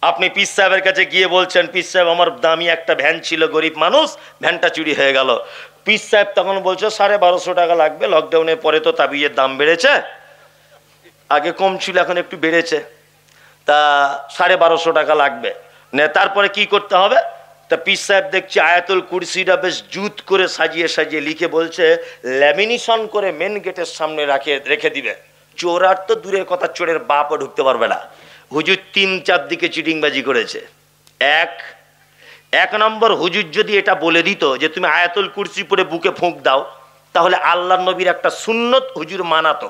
আপনি পীর সাহেবের কাছে গিয়ে বলছেন, পীর সাহেব আমার দামি একটা ভ্যান ছিল, গরিব মানুষ, ভ্যানটা চুরি হয়ে গেল। পীর সাহেব তখন বলছে 1250 টাকা লাগবে, লকডাউনের পরে তো তাবিজের দাম বেড়েছে, আগে কম ছিল এখন একটু বেড়েছে, তা 1250 টাকা লাগবে। তারপরে কি করতে হবে? তা পীর সাহেব দেখছি আয়াতুল কুরসিটা বেশ জুত করে সাজিয়ে সাজিয়ে লিখে বলছে ল্যামিনেশন করে মেন গেটের সামনে রেখে দিবে। চোর আর তো দূরের কথা, চোরের বাপও ঢুকতে পারবে না। হুজুর 3-4 দিকে চিটিংবাজি করেছে। এক নম্বর, হুজুর যদি এটা বলে দিত যে তুমি আয়াতুল কুরসি পড়ে বুকে ফুঁক দাও, তাহলে আল্লাহর নবীর একটা সুন্নত হুজুর মানাতো,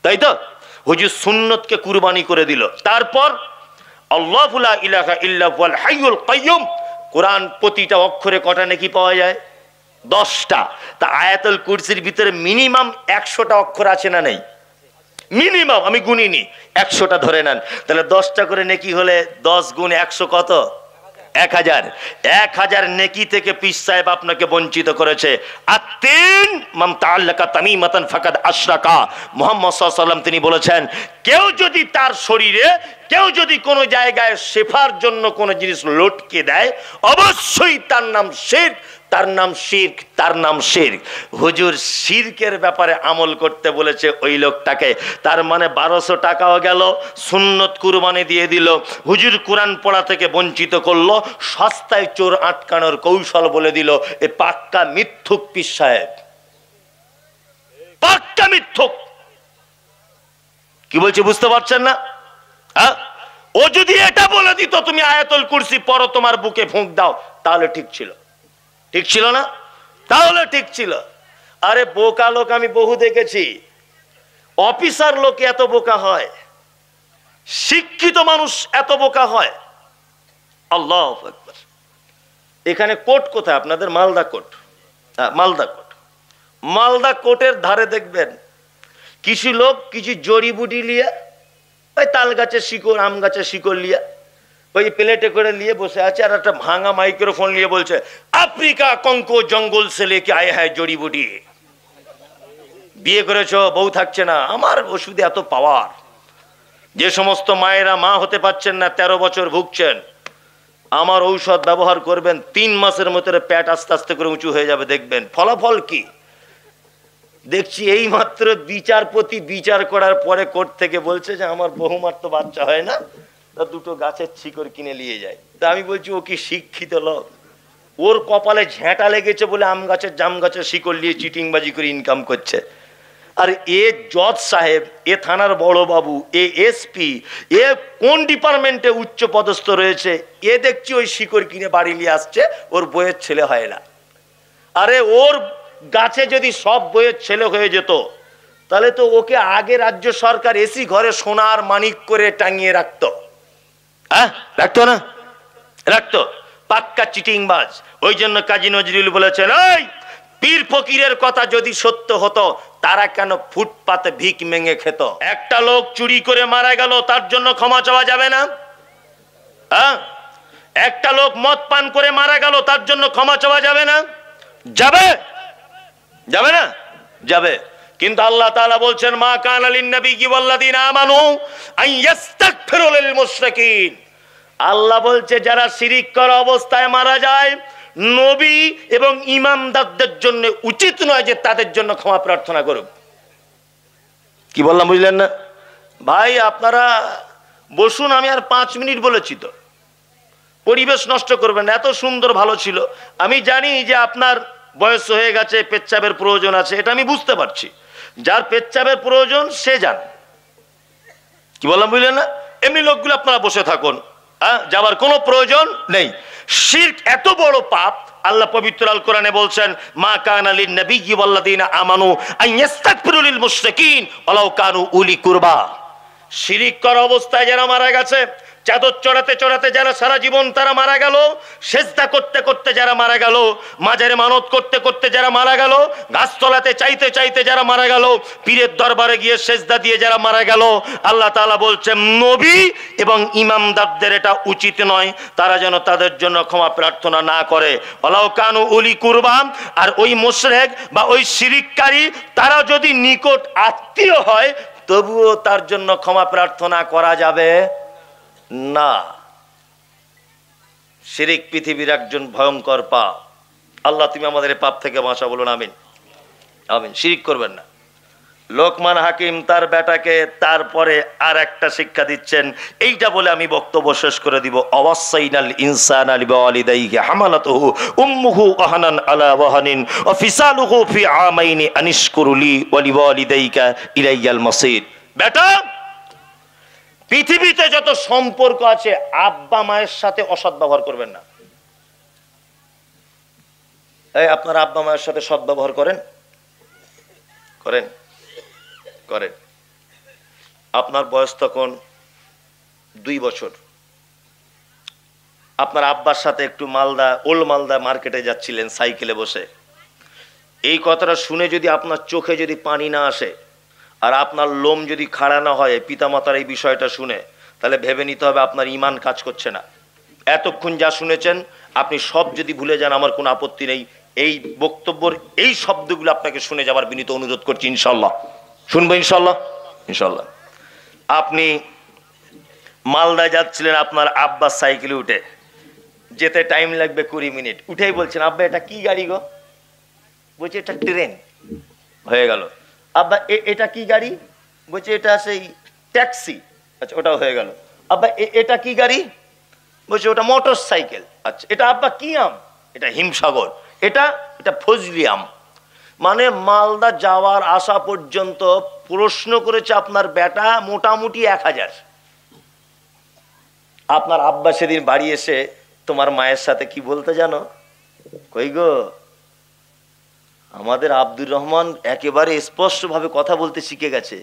তাই তো? হুজুর সুন্নতকে কুরবানি করে দিল। তারপর আল্লাহু লা ইলাহা ইল্লা হুয়াল হাইয়ুল কাইয়ুম, কোরআন প্রতিটা অক্ষরে কটা নেকি পাওয়া যায়? 10টা। তা আয়াতুল কুরসির ভিতরে মিনিমাম 100টা অক্ষর আছে না নেই? মিনিমাম, আমি গুনিনি, 100টা ধরে নেন, তাহলে 10টা করে নেকি হলে 10 গুণ 100 কত? 1000 নেকি থেকে পীর সাহেব আপনাকে বঞ্চিত করেছে। আত্তিন মান তাআল্লাকা তামিমাতান ফাকাদ আশরাকা। মুহাম্মদ সাল্লাল্লাহু আলাইহি ওয়াসাল্লাম তিনি বলেছেন, কেউ যদি তার শরীরে, কেউ যদি কোনো জায়গায় শেফার জন্য কোনো জিনিস লটকে দেয়, অবশ্যই তার নাম শিরক, তার নাম শিরক, তার নাম শিরক। হুজুর শিরকের ব্যাপারে আমল করতে বলেছে ওই লোকটাকে। তার মানে 1200 টাকাও গেল, সুন্নত কুরবানি দিয়ে দিল, হুজুর কোরআন পড়া থেকে বঞ্চিত করলো, সস্তায় চোর আটকানোর কৌশল বলে দিল। এ পাক্কা মিথ্যুক পীর সাহেব, পাক্কা মিথ্যুক। কি বলছে বুঝতে পারছেন না? ও যদি এটা বলে দিত তুমি আয়াতুল কুরসি পড়ো, তোমার বুকে ফুঁক দাও, তাহলে ঠিক ছিল। ঠিক ছিল না? তাহলে ঠিক ছিল। আরে বোকা লোক আমি বহু দেখেছি, অফিসার লোক এত বোকা হয়, শিক্ষিত মানুষ এত বোকা হয়। আল্লাহু আকবার। এখানে কোর্ট কোথায় আপনাদের? মালদা কোর্ট। মালদা কোর্ট। মালদা কোর্টের ধারে দেখবেন কিছু লোক কিছু জড়িবুটি নিয়ে, ওই তাল গাছের শিকড়, আম গাছের শিকড় নিয়ে, ওই প্লেটে করে নিয়ে বসে আছে, আর একটা ভাঙা মাইক্রোফোন নিয়ে বলছে আফ্রিকা কঙ্কো জঙ্গল সে লেকে আয়ে হ্যায় জড়িবুটি। বিয়ে করেছো, বউ থাকছে না, আমার ওষুধে এত পাওয়ার। যে সমস্ত মায়েরা মা হতে পারছেন না, 13 বছর ভুগছেন, আমার ঔষধ ব্যবহার করবেন, 3 মাসের মধ্যে পেট আস্তে আস্তে করে উঁচু হয়ে যাবে, দেখবেন। ফলাফল কি দেখছি? এই মাত্র বিচারপতি বিচার করার পরে কোর্ট থেকে বলছে যে আমার বহুমার তো বাচ্চা হয় না, তা 2টো গাছের শিকড় কিনে নিয়ে যায়। তা আমি বলছি ও কি শিক্ষিত লোক? ওর কপালে ঝেঁটা লেগেছে বলে আম গাছের জাম গাছের শিকড় নিয়ে চিটিংবাজি করে ইনকাম করছে। আর এ জজ সাহেব, এ থানার বড় বাবু, এ এসপি, এ কোন ডিপার্টমেন্টে উচ্চ পদস্থ রয়েছে, এ দেখছি ওই শিকড় কিনে বাড়ি নিয়ে আসছে, ওর বইয়ের ছেলে হয় না। আরে ওর গাছে যদি সব বইয়ের ছেলে হয়ে যেত, তাহলে তো ওকে আগে রাজ্য সরকার এসি ঘরে সোনার মানিক করে টাঙিয়ে রাখতো। রাখতো না? রাখতো। পাক্কা চিটিংবাজ। ওই জন্য কাজী নজরুল বলেছেন, এই পীর ফকিরের কথা যদি সত্য হতো, তারা কেন ফুটপাতে ভিক মেঙে খেত? একটা লোক চুরি করে মারা গেল, তার জন্য ক্ষমা চাওয়া যাবে না? একটা লোক মদ পান করে মারা গেল, তার জন্য ক্ষমা চাওয়া যাবে না? যাবে? যাবে না? যাবে। কিন্তু আল্লাহ তাআলা বলছেন মা কানা লিন নাবিয়্যি ওয়াল্লাযিনা আমানু আন ইস্তাগফিরু লিল মুশরিকিন। আল্লাহ বলছে যারা শিরিক করা অবস্থায় মারা যায়, নবী এবং ইমামদারদের জন্য উচিত নয় যে তাদের জন্য ক্ষমা প্রার্থনা করুক। কি বললাম বুঝলেন না? ভাই আপনারা বসুন, আমি আর 5 মিনিট বলেছি তো, পরিবেশ নষ্ট করবেন না। এত সুন্দর ভালো ছিল। আমি জানি যে আপনার বয়স হয়ে গেছে, পেচ্ছাবের প্রয়োজন আছে, এটা আমি বুঝতে পারছি। যার পেচ্ছাবের প্রয়োজন সে যান। কি বললাম বুঝলেন না? এমনি লোকগুলো আপনারা বসে থাকুন, যাবার কোনো প্রয়োজন নেই। শিরক এত বড় পাপ, আল্লাহ পবিত্র আল কোরআনে বলছেন, মা কানা লিন নাবিয়্যি ওয়াল্লাযীনা আমানু আন ইস্তাগফিরু লিল মুশরিকিন ওয়ালাউ কানু উলি কুরবা। শিরিক করা অবস্থায় যারা মারা গেছে, চাদর চড়াতে চড়াতে যারা সারা জীবন তারা মারা গেল, সেজদা করতে করতে যারা মারা গেল, মাজারে মানত করতে করতে যারা মারা গেল, গাছতলাতে চাইতে চাইতে যারা মারা গেল, পীরের দরবারে গিয়ে সেজদা দিয়ে যারা মারা গেল, আল্লাহ তাআলা বলছেন নবী এবং ইমামদারদের এটা উচিত নয়, তারা যেন তাদের জন্য ক্ষমা প্রার্থনা না করে। ওয়ালাউ কানু উলি কুরবা। আর ওই মুশরিক বা ওই শিরিককারী তারা যদি নিকট আত্মীয় হয়, তবুও তার জন্য ক্ষমা প্রার্থনা করা যাবে না। শিরিক পৃথিবীর একজন ভয়ঙ্কর পাপ। আল্লাহ তুমি আমাদের পাপ থেকে বাঁচা, বলুন আমিন। আমিন। শিরিক করবেন না। লোকমান হাকিম তার বেটাকে তারপরে আর একটা শিক্ষা দিচ্ছেন, এইটা বলে আমি বক্তব্য শেষ করে দিব। অওয়াসাইনাল ইনসানা লিওয়ালিদাইহি হামালাতুহু উম্মুহু ওয়াহানান আলা ওয়াহানিন ওয়া ফিসালুহু ফি আমাইনি আনিশকুরু লি ওয়া লিওয়ালিদাইকা ইলাইয়াল মাসির। বেটা, পৃথিবীতে যত সম্পর্ক আছে আব্বা মায়ের সাথে অসৎ ব্যবহার করবেন না। এই আপনার আব্বা মায়ের সাথে সৎ ব্যবহার করেন? করেন? করেন। আপনার বয়স তখন 2 বছর, আপনার আব্বার সাথে একটু ওল্ড মালদা মার্কেটে যাচ্ছিলেন সাইকেলে বসে। এই কথাটা শুনে যদি আপনার চোখে যদি পানি না আসে আর আপনার লোম যদি খাড়া না হয় পিতামাতার এই বিষয়টা শুনে, তাহলে ভেবে নিতে হবে আপনার ঈমান কাজ করছে না। এতক্ষণ যা শুনেছেন আপনি সব যদি ভুলে যান, আমার কোনো আপত্তি নেই। এই বক্তব্যের এই শব্দগুলো আপনাকে শুনে যাবার বিনীত অনুরোধ করছি। ইনশাল্লাহ শুনবো, ইনশাল্লাহ। ইনশাল্লাহ। আপনি মালদায় যাচ্ছিলেন আপনার আব্বার সাইকেলে উঠে, যেতে টাইম লাগবে 20 মিনিট। উঠেই বলছেন, আব্বা এটা কি গাড়ি গো? বলছে এটা ট্রেন। হয়ে গেল। আব্বা এটা কি গাড়ি? বলছে এটা সেই ট্যাক্সি। আচ্ছা, ওটাও হয়ে গেল। আব্বা এটা কি গাড়ি? বলছে ওটা মোটর সাইকেল। আচ্ছা, এটা আব্বা কি আম? এটা হিমসাগর। এটা ফজলি আম। মানে মালদা যাওয়ার আসা পর্যন্ত প্রশ্ন করেছে আপনার বেটা মোটামুটি 1000। আপনার আব্বা সেদিন বাড়ি এসে তোমার মায়ের সাথে কি বলতে জানো? কই গো, আমাদের আব্দুর রহমান একেবারে স্পষ্ট ভাবে কথা বলতে শিখে গেছে,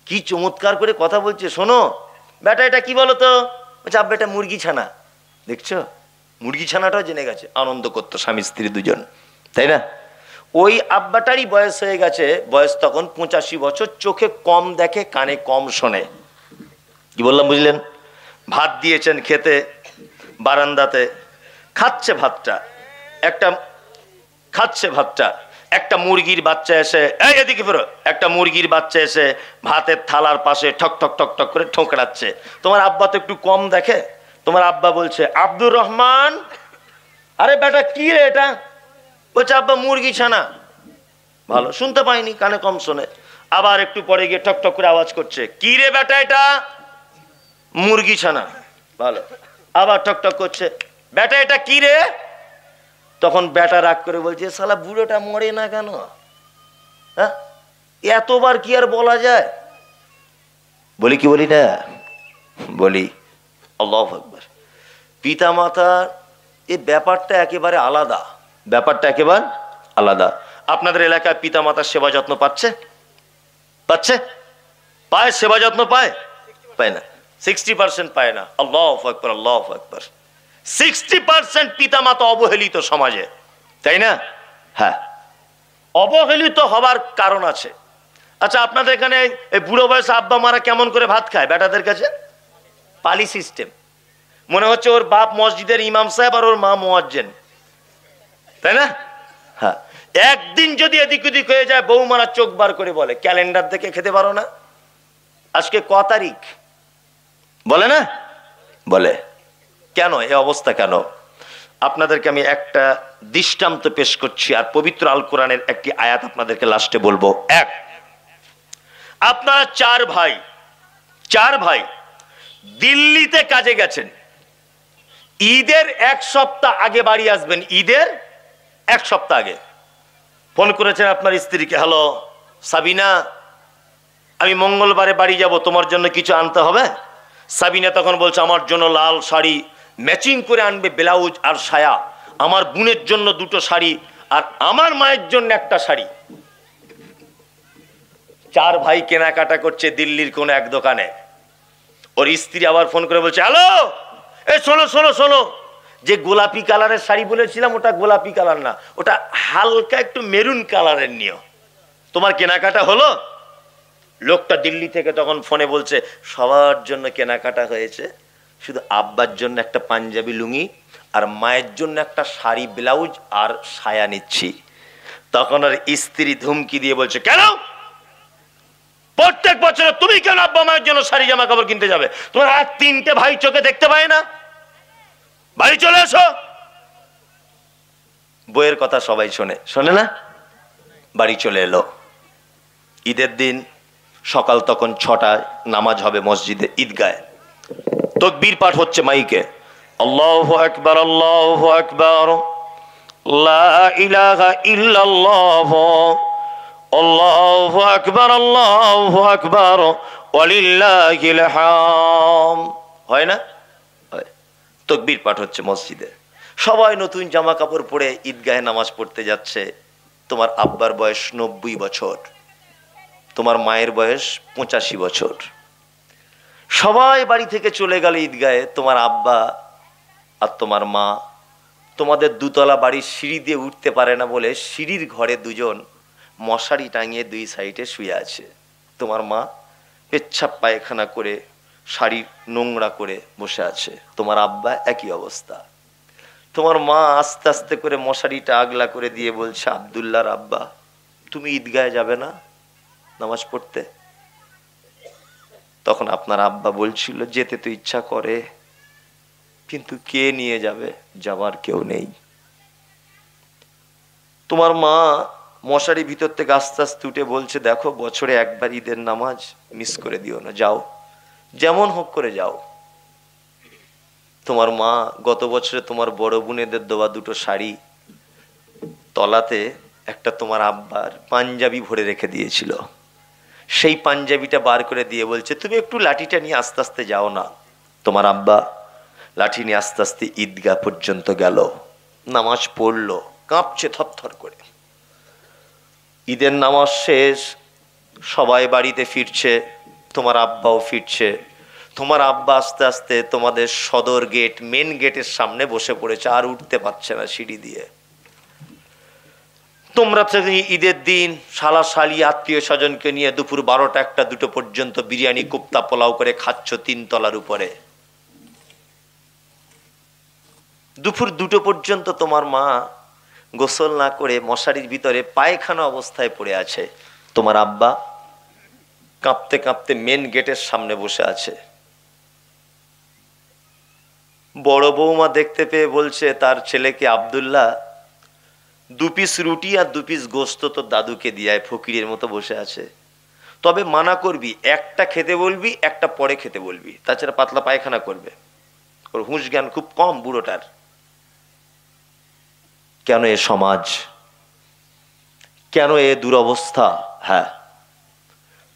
কি চমৎকার করে কথা বলছে, শোনো। বেটা এটা কি বলো তো? বলছে আব্বা এটা মুরগি ছানা। দেখছো, মুরগি ছানাটাও জেনে গেছে। আনন্দ করতো স্বামী স্ত্রী দুজন, তাই না? ওই আব্বাটারই বয়স হয়ে গেছে, বয়স তখন 85 বছর, চোখে কম দেখে, কানে কম শোনে। কি বললাম বুঝলেন? ভাত দিয়েছেন খেতে, বারান্দাতে খাচ্ছে ভাতটা, একটা মুরগির বাচ্চা এসে, এই এদিকে ফেরো, একটা মুরগির বাচ্চা এসে ভাতের থালার পাশে ঠক ঠক ঠক ঠক করে ঠোকরাচ্ছে। তোমার আব্বা তো একটু কম দেখে। তোমার আব্বা বলছে, আব্দুর রহমান, আরে বেটা কি রে এটা? বলছে আব্বা মুরগি ছানা। ভালো, শুনতে পাইনি, কানে কম শোনে। আবার একটু পরে গিয়ে ঠক ঠক করে আওয়াজ করছে, কি রে বেটা এটা? মুরগি ছানা। ভালো, আবার ঠক ঠক করছে, বেটা এটা কি রে? তখন বেটা রাগ করে বলছে, শালা বুড়োটা মরে না কেন? হ্যাঁ, এতবার কি আর বলা যায়? বলি কি বলি না? বলি। আল্লাহু আকবার। পিতা মাতার এই ব্যাপারটা একেবারে আলাদা। ব্যাপারটা একেবারে আলাদা। আপনাদের এলাকায় পিতা মাতার সেবা যত্ন পাচ্ছে? পায়? সেবা যত্ন পায়? পায় না। 60% পায় না। আল্লাহু আকবার, আল্লাহু আকবার। 60% পিতা মাতা অবহেলিত সমাজে, তাই না? হ্যাঁ, অবহেলিত হবার কারণ আছে। আচ্ছা, আপনাদের এখানে এই বুড়ো বয়সে আব্বা মারা কেমন করে ভাত খায় বেটাদের কাছে? পালি সিস্টেম। মনে হচ্ছে ওর বাপ মসজিদের ইমাম সাহেব আর ওর মা মুয়াজ্জিন, তাই না? হ্যাঁ, একদিন যদি এদিক ওদিক হয়ে যায়, বউ মারা চোখ বার করে বলে, ক্যালেন্ডার দেখে খেতে পারো না? আজকে ক তারিখ? বলে না? বলে। কেন এই অবস্থা কেন? আপনাদেরকে আমি একটা দৃষ্টান্ত পেশ করছি, আর পবিত্র আল কোরআনের একটি আয়াত আপনাদেরকে লাস্টে বলবো। আপনারা চার ভাই দিল্লিতে কাজে গেছেন। ঈদের 1 সপ্তাহ আগে বাড়ি আসবেন। ঈদের 1 সপ্তাহ আগে ফোন করেছেন আপনার স্ত্রীকে, হ্যালো সাবিনা, আমি মঙ্গলবারে বাড়ি যাব, তোমার জন্য কিছু আনতে হবে। সাবিনা তখন বলছে, আমার জন্য লাল শাড়ি ম্যাচিং করে আনবে, ব্লাউজ আর সায়া। আমার বোনের জন্য দুটো শাড়ি, আর আমার মায়ের জন্য একটা শাড়ি। 4 ভাই কেনাকাটা করছে দিল্লির কোন এক দোকানে। ওর স্ত্রী আবার ফোন করে বলছে, হ্যালো, এই শোনো শোনো শোনো, যে গোলাপি কালারের শাড়ি বলেছিলাম ওটা গোলাপি কালার না, ওটা হালকা একটু মেরুন কালারের নিও। তোমার কেনাকাটা হলো? লোকটা দিল্লি থেকে তখন ফোনে বলছে, সবার জন্য কেনাকাটা হয়েছে, শুধু আব্বার জন্য একটা পাঞ্জাবি লুঙ্গি আর মায়ের জন্য একটা শাড়ি ব্লাউজ আর সায়া নিচ্ছি। তখন ওর স্ত্রী ধুমকি দিয়ে বলছে, কেন প্রত্যেক বছর তুমি কেন আব্বা মায়ের জন্য শাড়ি জামা কাপড় কিনতে যাবে? তোমার আর 3টে ভাই চোখে দেখতে পায় না? বাড়ি চলে এসো। বইয়ের কথা সবাই শোনে না? বাড়ি চলে এলো। ঈদের দিন সকাল তখন 6টায় নামাজ হবে মসজিদে ঈদগায়। তাকবীর পাঠ হচ্ছে মাইকে, আল্লাহু আকবার আল্লাহু আকবার, লা ইলাহা ইল্লাল্লাহ, আল্লাহু আকবার আল্লাহু আকবার, ওয়ালিল্লাহিল হামদ। হয় না? হয়। তাকবীর পাঠ হচ্ছে মসজিদে, সবাই নতুন জামা কাপড় পরে ঈদগাহে নামাজ পড়তে যাচ্ছে। তোমার আব্বার বয়স 90 বছর, তোমার মায়ের বয়স 85 বছর। সবাই বাড়ি থেকে চলে গেল ঈদগাহে। তোমার আব্বা আর তোমার মা তোমাদের 2তলা বাড়ির সিঁড়ি দিয়ে উঠতে পারে না বলে সিঁড়ির ঘরে দুজন মশারি টাঙিয়ে 2 সাইডে শুয়ে আছে। তোমার মা পেচ্ছাপ পায়খানা করে শাড়ি নোংরা করে বসে আছে, তোমার আব্বা একই অবস্থা। তোমার মা আস্তে আস্তে করে মশারিটা আগলা করে দিয়ে বলছে, আব্দুল্লাহর আব্বা, তুমি ঈদগাহে যাবে না নামাজ পড়তে? তখন আপনার আব্বা বলছিল, যেতে তো ইচ্ছা করে, কিন্তু কে নিয়ে যাবে? যাবার কেউ নেই। তোমার মা মশারি ভিতর থেকে আস্তে আস্তে উঠে বলছে, দেখো বছরে একবার ঈদের নামাজ মিস করে দিও না, যাও, যেমন হোক করে যাও। তোমার মা গত বছরে তোমার বড় বোনেদের দেওয়া 2টো শাড়ি তলাতে একটা তোমার আব্বার পাঞ্জাবি ভরে রেখে দিয়েছিল, সেই পাঞ্জাবিটা বার করে দিয়ে বলছে, তুমি একটু লাঠিটা নিয়ে আস্তে আস্তে যাও না। তোমার আব্বা লাঠি নিয়ে আস্তে আস্তে ঈদগাহ পর্যন্ত গেল, নামাজ পড়লো, কাঁপছে থরথর করে। ঈদের নামাজ শেষ, সবাই বাড়িতে ফিরছে, তোমার আব্বাও ফিরছে। তোমার আব্বা আস্তে আস্তে তোমাদের সদর গেট, মেন গেটের সামনে বসে পড়েছে, আর উঠতে পারছে না সিঁড়ি দিয়ে। তোমরা ঈদের দিন শালা শালি আত্মীয় স্বজনকে নিয়ে দুপুর 12টা 1টা 2টো পর্যন্ত বিরিয়ানি কোপ্তা পোলাও করে খাচ্ছ 3 তলার উপরে। দুপুর 2টো পর্যন্ত তোমার মা গোসল না করে মশারির ভিতরে পায়খানা অবস্থায় পড়ে আছে। তোমার আব্বা কাঁপতে কাঁপতে মেন গেটের সামনে বসে আছে। বড় বৌমা দেখতে পেয়ে বলছে তার ছেলেকে, আব্দুল্লাহ, 2 পিস রুটি আর 2 পিস গোস্ত তো দাদুকে দিয়ে ফকিরের মতো বসে আছে, তবে মানা করবি, একটা খেতে বলবি, একটা পরে খেতে বলবি, তাছাড়া পাতলা পায়খানা করবে। ওর হুঁশ জ্ঞান খুব কম বুড়োটার। কেন এ সমাজ, কেন এ দুরবস্থা? হ্যাঁ,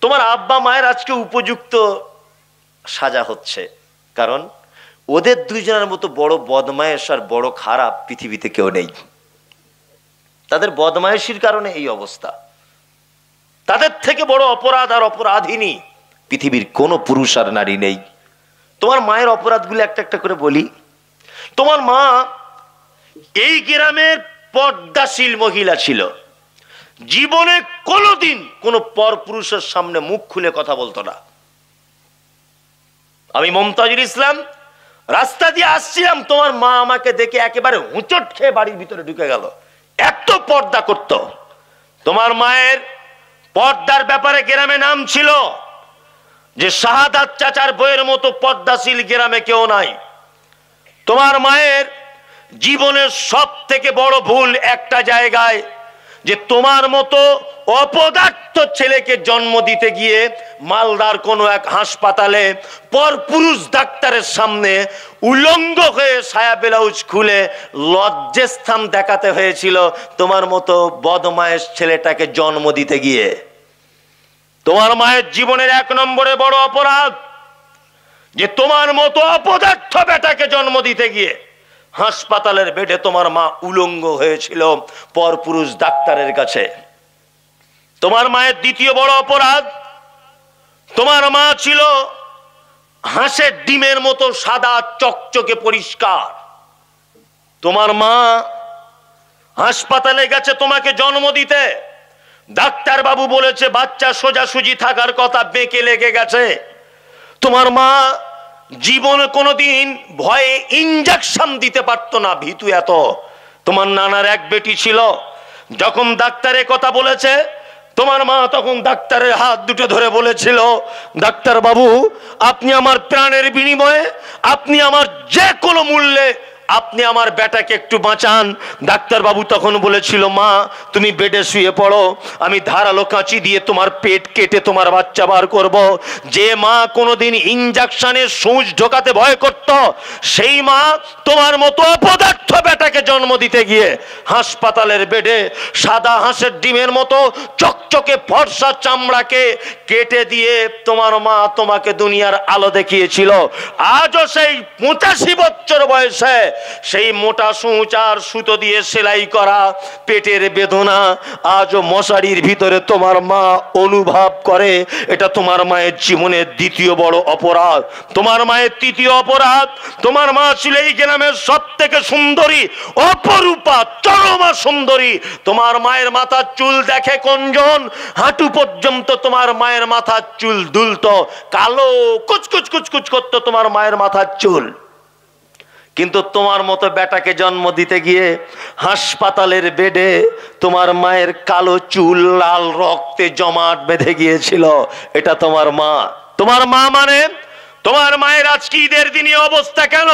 তোমার আব্বা মায়ের আজকে উপযুক্ত সাজা হচ্ছে, কারণ ওদের 2জনের মতো বড় বদমায়েশ আর বড় খারাপ পৃথিবীতে কেউ নেই। তাদের বদমায়েশির কারণে এই অবস্থা। তাদের থেকে বড় অপরাধ আর অপরাধিনী পৃথিবীর কোনো পুরুষ আর নারী নেই। তোমার মায়ের অপরাধগুলো একটা একটা করে বলি। তোমার মা এই গ্রামের পর্দাশীল মহিলা ছিল, জীবনে কোনোদিন কোনো পরপুরুষের সামনে মুখ খুলে কথা বলতো না। আমি মমতাজুল ইসলাম রাস্তা দিয়ে আসছিলাম, তোমার মা আমাকে দেখে একেবারে হুঁচট খেয়ে বাড়ির ভিতরে ঢুকে গেল, এত পর্দা করত। তোমার মায়ের পর্দার ব্যাপারে গ্রামে নাম ছিল যে শাহাদাত চাচার বইয়ের মতো পর্দাশীল গ্রামে কেউ নাই। তোমার মায়ের জীবনের সব থেকে বড় ভুল একটা জায়গায়, যে তোমার মতো অপদার্থ ছেলেকে জন্ম দিতে গিয়ে মালদার কোনো এক হাসপাতালে পরপুরুষ ডাক্তারের সামনে উলঙ্গ হয়ে সায়া ব্লাউজ খুলে লজ্জাস্থান দেখাতে হয়েছিল তোমার মতো বদমায়েশ ছেলেটাকে জন্ম দিতে গিয়ে। তোমার মায়ের জীবনের 1 নম্বরে বড় অপরাধ যে তোমার মতো অপদার্থ বেটাকে জন্ম দিতে গিয়ে হাসপাতালের বেডে তোমার মা উলঙ্গ হয়েছিল পরপুরুষ ডাক্তারের কাছে। তোমার মায়ের দ্বিতীয় বড় অপরাধ, তোমার মা ছিল হাঁসের ডিমের মতো সাদা চকচকে পরিষ্কার। তোমার মা হাসপাতালে গেছে তোমাকে জন্ম দিতে, ডাক্তার বাবু বলেছে বাচ্চা সোজাসুজি থাকার কথা, বেঁকে লেগে গেছে। তোমার মা জীবনে কোনোদিন ভয়ে ইনজেকশন দিতে পারতো না, ভীতু এত। তোমার নানার এক বেটি ছিল, যখন ডাক্তারে কথা বলেছে তোমার মা তখন ডাক্তারের হাত দুটো ধরে বলেছিল, ডাক্তার বাবু আপনি আমার প্রাণের বিনিময়ে, আপনি আমার যে কোনো মূল্যে আপনি আমার বেটাকে একটু বাঁচান। ডাক্তার বাবু তখন বলেছিল, মা তুমি বেডে শুয়ে পড়ো, আমি ধারালো কাঁচি দিয়ে তোমার পেট কেটে তোমার বাচ্চা বার করব। যে মা কোনোদিন ইনজেকশনের সূচ ঢোকাতে ভয় করত, সেই মা তোমার মতো অপদার্থ বেটাকে জন্ম দিতে গিয়ে হাসপাতালের বেডে সাদা হাঁসের ডিমের মতো চকচকে ফর্সা চামড়াকে কেটে দিয়ে তোমার মা তোমাকে দুনিয়ার আলো দেখিয়েছিল। আজও সেই 85 বছর বয়সে সেই মোটা সূচ আর সুতো দিয়ে সেলাই করা পেটের বেদনা আজও মশারির ভিতরে তোমার মা অনুভব করে। এটা তোমার মায়ের জীবনের দ্বিতীয় বড় অপরাধ। তোমার মায়ের তৃতীয় অপরাধ, তোমার মা ছিল এই গ্রামের সব থেকে সুন্দরী, অপরূপা, চরমা সুন্দরী। তোমার মায়ের মাথার চুল দেখে কোনজন? হাঁটু পর্যন্ত তোমার মায়ের মাথার চুল দুলতো, কালো কুচকুচ কুচকুচ করতো তোমার মায়ের মাথার চুল। কিন্তু তোমার মতো বেটাকে জন্ম দিতে গিয়ে হাসপাতালের বেডে তোমার মায়ের কালো চুল লাল রক্তে জমাট বেঁধে গিয়েছিল। এটা তোমার মা। তোমার মা মানে তোমার মায়ের আজকে ঈদের দিনে অবস্থা কেন?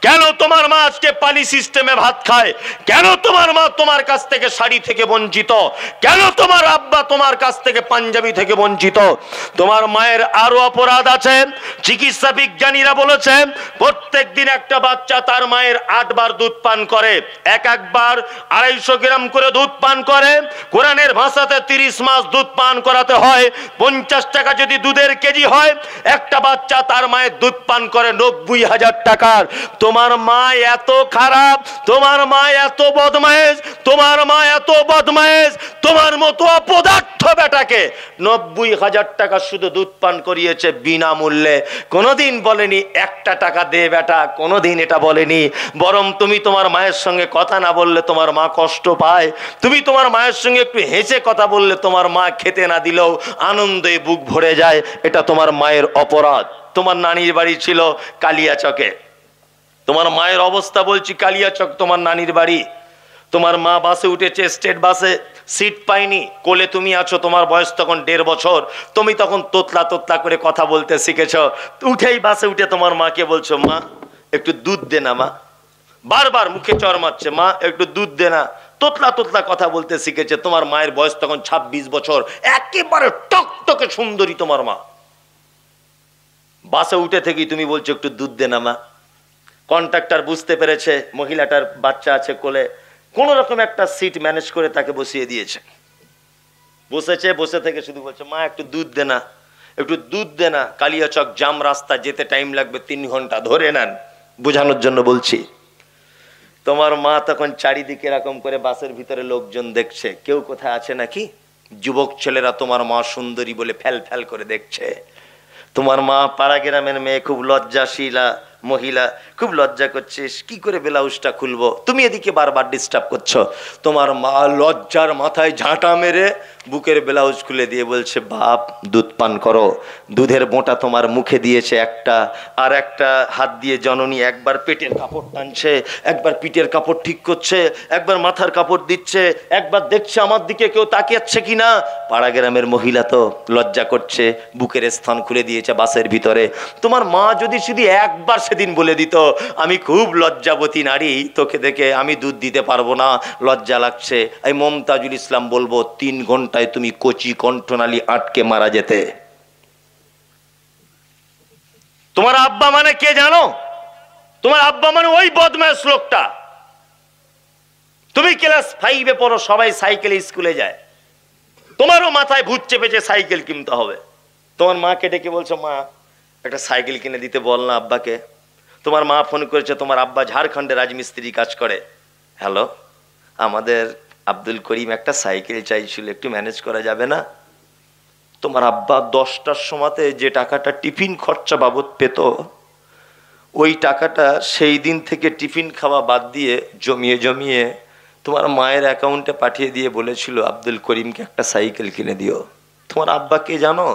কেন তোমার মা আজকে পালি সিস্টেমে ভাত খায়? কেন তোমার মা তোমার কাছ থেকে শাড়ি থেকে বঞ্চিত? কেন তোমার আব্বা তোমার কাছ থেকে পাঞ্জাবি থেকে বঞ্চিত? তোমার মায়ের আরো অপরাধ আছে। চিকিৎসা বিজ্ঞানীরা বলেছেন প্রত্যেক দিন একটা বাচ্চা তার মায়ের 8 বার দুধ পান করে, একবার 250 গ্রাম করে দুধ পান করে। কোরআনের ভাষাতে 30 মাস দুধ পান করাতে হয়। 50 টাকা যদি দুধের কেজি হয়, একটা বাচ্চা তার মায়ের দুধ পান করে 90,000 টাকার। তোমার মা এত খারাপ, তোমার মা এত বদমায়েশ, তোমার মা এত বদমায়েশ, তোমার মতো অপদার্থ বেটাকে 90,000 টাকা শুধু দুধ পান করিয়েছে বিনামূল্যে। কোনোদিন বলেনি 1 টাকা দে বেটা, কোনোদিন এটা বলেনি। বরং তুমি তোমার মায়ের সঙ্গে কথা না বললে তোমার মা কষ্ট পায়। তুমি তোমার মায়ের সঙ্গে একটু হেসে কথা বললে তোমার মা খেতে না দিলেও আনন্দে বুক ভরে যায়। এটা তোমার মায়ের অপরাধ। তোমার নানির বাড়ি ছিল কালিয়াচকে। তোমার মায়ের অবস্থা বলছি, কালিয়াচক তোমার নানির বাড়ি। তোমার মা বাসে উঠেছে, স্টেট বাসে, সিট পাইনি, কোলে তুমি আছো, তোমার বয়স তখন 1.5 বছর। তুমি তখন তোতলা তোতলা করে কথা বলতে শিখেছ। উঠেই বাসে উঠে তোমার মাকে বলছো, মা একটু দুধ দে না মা। বারবার মুখে চড় মারছে, মা একটু দুধ দে না। তোতলা তোতলা কথা বলতে শিখেছে। তোমার মায়ের বয়স তখন 26 বছর, একেবারে টকটকে সুন্দরী তোমার মা। বাসে উঠে থেকেই তুমি বলছো একটু দুধ দে না মা। কন্ট্রাক্টর বুঝতে পেরেছে মহিলাটার বাচ্চা আছে কোলে, কোন রকম একটা সিট ম্যানেজ করে তাকে বসিয়ে দিয়েছে। বসেছে, বসে থেকে শুধু বলছে, মা একটু দুধ দে না, একটু দুধ দে না। কালিয়াচক জাম রাস্তা, যেতে টাইম লাগবে 3 ঘন্টা, ধরে নেন, বোঝানোর জন্য বলছি। তোমার মা তখন চারিদিকে এরকম করে বাসের ভিতরে লোকজন দেখছে, কেউ কোথায় আছে নাকি। যুবক ছেলেরা তোমার মা সুন্দরী বলে ফ্যাল ফ্যাল করে দেখছে। তোমার মা পাড়া গ্রামের মেয়ে, খুব লজ্জাশীলা মহিলা, খুব লজ্জা করছিস, কি করে ব্লাউজটা খুলবো, তুমি এদিকে বারবার ডিস্টার্ব করছো। তোমার মা লজ্জার মাথায় ঝাঁটা মেরে বুকের ব্লাউজ খুলে দিয়ে বলছে, বাপ দুধ পান করো। দুধের বোঁটা তোমার মুখে দিয়েছে একটা, আর একটা হাত দিয়ে জননী একবার পেটের কাপড় টানছে, একবার পিঠের কাপড় ঠিক করছে, একবার মাথার কাপড় দিচ্ছে, একবার দেখছে আমার দিকে কেউ তাকিয়েছে কিনা। পাড়া গ্রামের মহিলা তো লজ্জা করছে, বুকের স্থান খুলে দিয়েছে বাসের ভিতরে। তোমার মা যদি শুধু একবার সেদিন বলে দিত, আমি খুব লজ্জাবতী নারী, তোকে দেখে আমি দুধ দিতে পারবো না, লজ্জা লাগছে, এই মমতাজুল ইসলাম বলবো 3 ঘন্টায় তুমি কচি কণ্ঠনালী আটকে মারা যেতে। তোমার আব্বা মানে কে জানো? তোমার আব্বা মানে ওই বদমাশ লোকটা। তুমি ক্লাস 5-এ পড়ো, সবাই সাইকেলে স্কুলে যায়, তোমারও মাথায় ভূত চেপেছে সাইকেল কিনতে হবে। তোমার মাকে ডেকে বলছো, মা একটা সাইকেল কিনে দিতে বল না আব্বাকে। তোমার মা ফোন করেছে, তোমার আব্বা ঝাড়খণ্ডে রাজমিস্ত্রি কাজ করে। হ্যালো, আমাদের আব্দুল করিম একটা সাইকেল চাইছিল, একটু ম্যানেজ করা যাবে না? তোমার আব্বা 10টার সময়তে যে টাকাটা টিফিন খরচা বাবদ পেত, ওই টাকাটা সেই দিন থেকে টিফিন খাওয়া বাদ দিয়ে জমিয়ে জমিয়ে তোমার মায়ের অ্যাকাউন্টে পাঠিয়ে দিয়ে বলেছিল আব্দুল করিমকে একটা সাইকেল কিনে দিও। তোমার আব্বাকে জানো,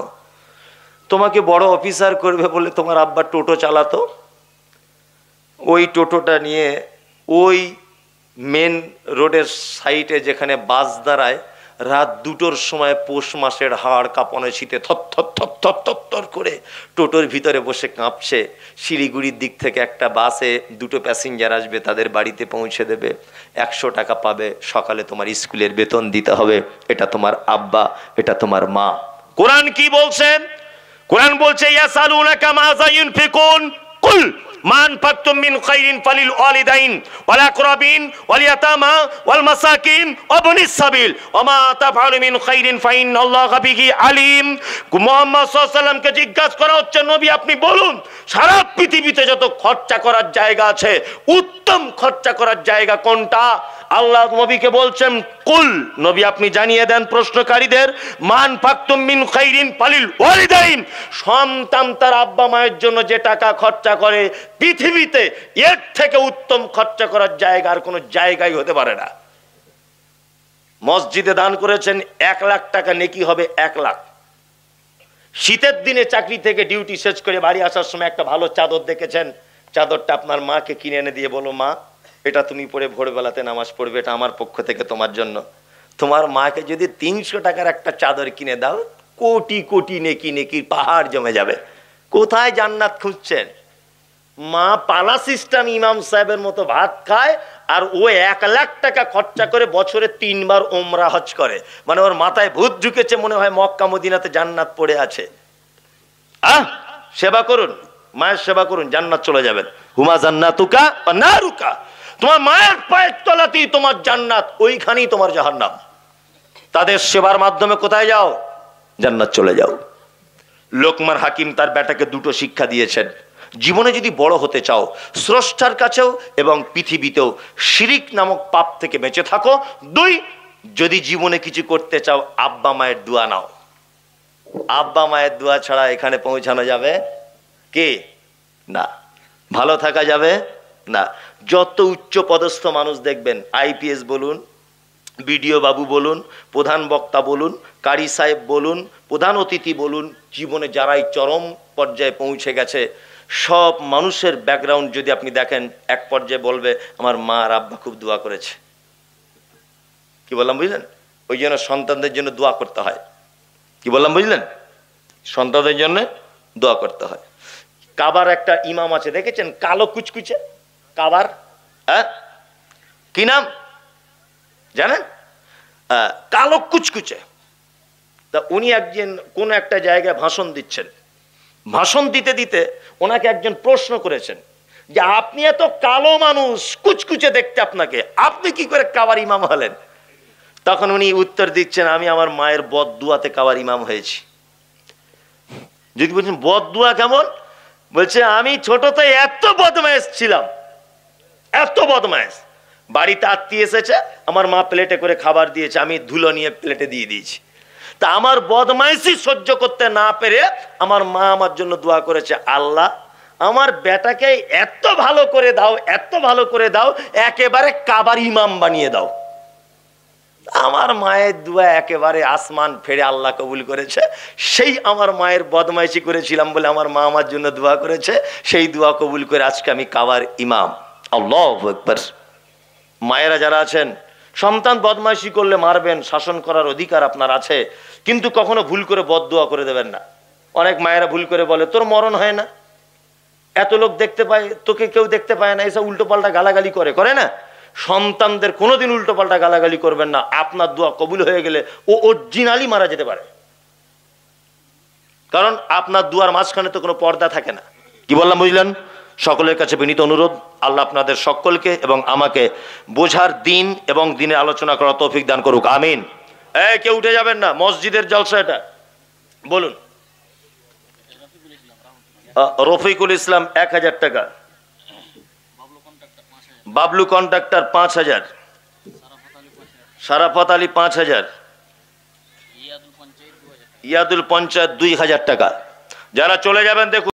তোমাকে বড় অফিসার করবে বলে তোমার আব্বা টোটো চালাতো। ওই টোটোটা নিয়ে ওই মেন রোডের সাইডে যেখানে বাস দাঁড়ায়, রাত 2টোর সময় পৌষ মাসের হাড় কাঁপানো শীতে থর করে টোটোর ভিতরে বসে কাঁপছে। শিলিগুড়ির দিক থেকে একটা বাসে 2টো প্যাসেঞ্জার আসবে, তাদের বাড়িতে পৌঁছে দেবে, 100 টাকা পাবে, সকালে তোমার স্কুলের বেতন দিতে হবে। এটা তোমার আব্বা, এটা তোমার মা। কোরআন কি বলছে? কোরআন বলছে ইয়াসালুনাকা মাযা ইউনফিকুন কুল মা আনফাকতুম মিন খাইরিন ফালিল ওয়ালিদাইন ওয়াল আকরাবিন ওয়াল ইয়াতামা ওয়াল মাসাকিন ওয়া ইবনিস সাবিল ওয়া মা তাফআলু মিন খাইরিন ফাইন্নাল্লাহা বিহি আলিম। মুহাম্মদ সাল্লাল্লাহু আলাইহি ওয়াসাল্লামকে জিজ্ঞাসা করা হচ্ছে, নবী আপনি বলুন, সারা পৃথিবীতে যত খরচা করার জায়গা আছে, উত্তম খরচা করার জায়গা কোনটা? আল্লাহ নবীকে বলছেন কুল, নবী আপনি জানিয়ে দেন প্রশ্নকারীদের, মান ফাকতুম মিন খাইরিন ফালিল ওয়ালিদাইন, সন্তান তার আব্বা মায়ের জন্য যে টাকা খরচা করে, পৃথিবীতে এর থেকে উত্তম খরচা করার জায়গা আর কোনো জায়গায় হতে পারে না। মসজিদে দান করেছেন 1 লাখ টাকা, নেকি হবে 1 লাখ। শীতের দিনে চাকরি থেকে ডিউটি শেষ করে বাড়ি আসার সময় একটা ভালো চাদর দেখেছেন, চাদরটা আপনার মাকে কিনে এনে দিয়ে বলো, মা এটা তুমি পরে ভোরবেলাতে নামাজ পড়বে, এটা আমার পক্ষ থেকে তোমার জন্য। তোমার মাকে যদি 300 টাকার একটা চাদর কিনে দাও, কোটি কোটি নেকি, নেকির পাহাড় জমে যাবে। কোথায় জান্নাত খুঁজছেন? মা পালা সিস্টেম ইমাম সাহেবের মতো ভাত খায়, আর ও 1 লাখ টাকা খরচা করে বছরে 3 বার ওমরা হজ করে। মানে ওর মাথায় ভূত ঢুকেছে, মনে হয় মক্কা মদিনাতে জান্নাত পড়ে আছে। সেবা করুন, মায়ের সেবা করুন, জান্নাত চলে যাবেন। হুমা জান্নাতুকা ওয়া নারুকা, তোমার মায়ের পায়ের তলাতেই তোমার জান্নাত, ওইখানেই তোমার জাহান্নাম। তাদের সেবার মাধ্যমে কোথায় যাও? জান্নাত চলে যাও। লোকমান হাকিম তার বেটাকে 2টো শিক্ষা দিয়েছেন, জীবনে যদি বড় হতে চাও, স্রষ্টার কাছেও এবং পৃথিবীতেও শিরিক নামক পাপ থেকে বেঁচে থাকো। 2, যদি জীবনে কিছু করতে চাও, আব্বা মায়ের দোয়া নাও। আব্বা মায়ের দোয়া ছাড়া এখানে পৌঁছানো যাবে কি না, ভালো থাকা যাবে না। যত উচ্চ পদস্থ মানুষ দেখবেন, আইপিএস বলুন, বিডিও বাবু বলুন, প্রধান বক্তা বলুন, কারি সাহেব বলুন, প্রধান অতিথি বলুন, জীবনে যারাই চরম পর্যায়ে পৌঁছে গেছে, সব মানুষের ব্যাকগ্রাউন্ড যদি আপনি দেখেন, এক পর্যায়ে বলবে আমার মা আর আব্বা খুব দোয়া করেছে। কি বললাম বুঝলেন? ওই জন্য সন্তানদের জন্য দোয়া করতে হয়। কি বললাম বুঝলেন? সন্তানদের জন্য দোয়া করতে হয়। কাবার একটা ইমাম আছে, দেখেছেন? কালো কুচকুচে কাবার, কি নাম জানেন? কালো কুচকুচে। তা উনি একজন কোন একটা জায়গায় ভাষণ দিচ্ছেন। ভাষণ দিতে দিতে ওনাকে একজন প্রশ্ন করেছেন যে আপনি এত কালো মানুষ, কুচকুচে দেখতে আপনাকে, আপনি কি করে কাবার ইমাম হলেন? তখন উনি উত্তর দিচ্ছেন, আমি আমার মায়ের বদদুয়াতে কাবার ইমাম হয়েছি। যদি বলছেন বদদুয়া কেমন, বলছে আমি ছোটতে এত বদমাইশ ছিলাম, এত বদমাইশ, বাড়িতে আত্মীয় এসেছে, আমার মা প্লেটে করে খাবার দিয়েছে, আমি ধুলো নিয়ে প্লেটে দিয়ে দিয়েছি। তা আমার বদমাইশি সহ্য করতে না পেরে আমার মা আমার জন্য দোয়া করেছে, আল্লাহ আমার বেটাকে এত ভালো করে দাও, এত ভালো করে দাও, একেবারে কাবার ইমাম বানিয়ে দাও। আমার মায়ের দোয়া একেবারে আসমান ফেরে আল্লাহ কবুল করেছে। সেই আমার মায়ের বদমাইশি করেছিলাম বলে আমার মা আমার জন্য দোয়া করেছে, সেই দোয়া কবুল করে আজকে আমি কাবার ইমাম। আল্লাহু আকবার। মায়েরা যারা আছেন, সন্তান বদমাইশি করলে মারবেন, শাসন করার অধিকার আপনার আছে, কিন্তু কখনো ভুল করে বদদোয়া করে দেবেন না। অনেক মায়েরা ভুল করে বলে তোর মরণ হয় না, এত লোক দেখতে পায়, তোকে কেউ দেখতে পায় না, এসব উল্টো পাল্টা গালাগালি করে না। সন্তানদের কোনোদিন উল্টো পাল্টা গালাগালি করবেন না। আপনার দোয়া কবুল হয়ে গেলে ও অরিজিনালি মারা যেতে পারে, কারণ আপনার দুয়ার মাঝখানে তো কোনো পর্দা থাকে না। কি বললাম বুঝলেন? সকলের কাছে বিনীত অনুরোধ, আল্লাহ আপনাদের সকলকে এবং আমাকে বোঝার দিন এবং দিনের আলোচনা করার তৌফিক দান করুক, আমিন। কেউ উঠে যাবেন না, মসজিদের জলসা এটা। বলুন। রফিকুল ইসলাম 1000 টাকা। বাবলু কন্ট্রাক্টর 5000, সারাফত আলী 5000, ইয়াদুল পঞ্চায়েত 2000 টাকা। যারা চলে যাবেন দেখুন।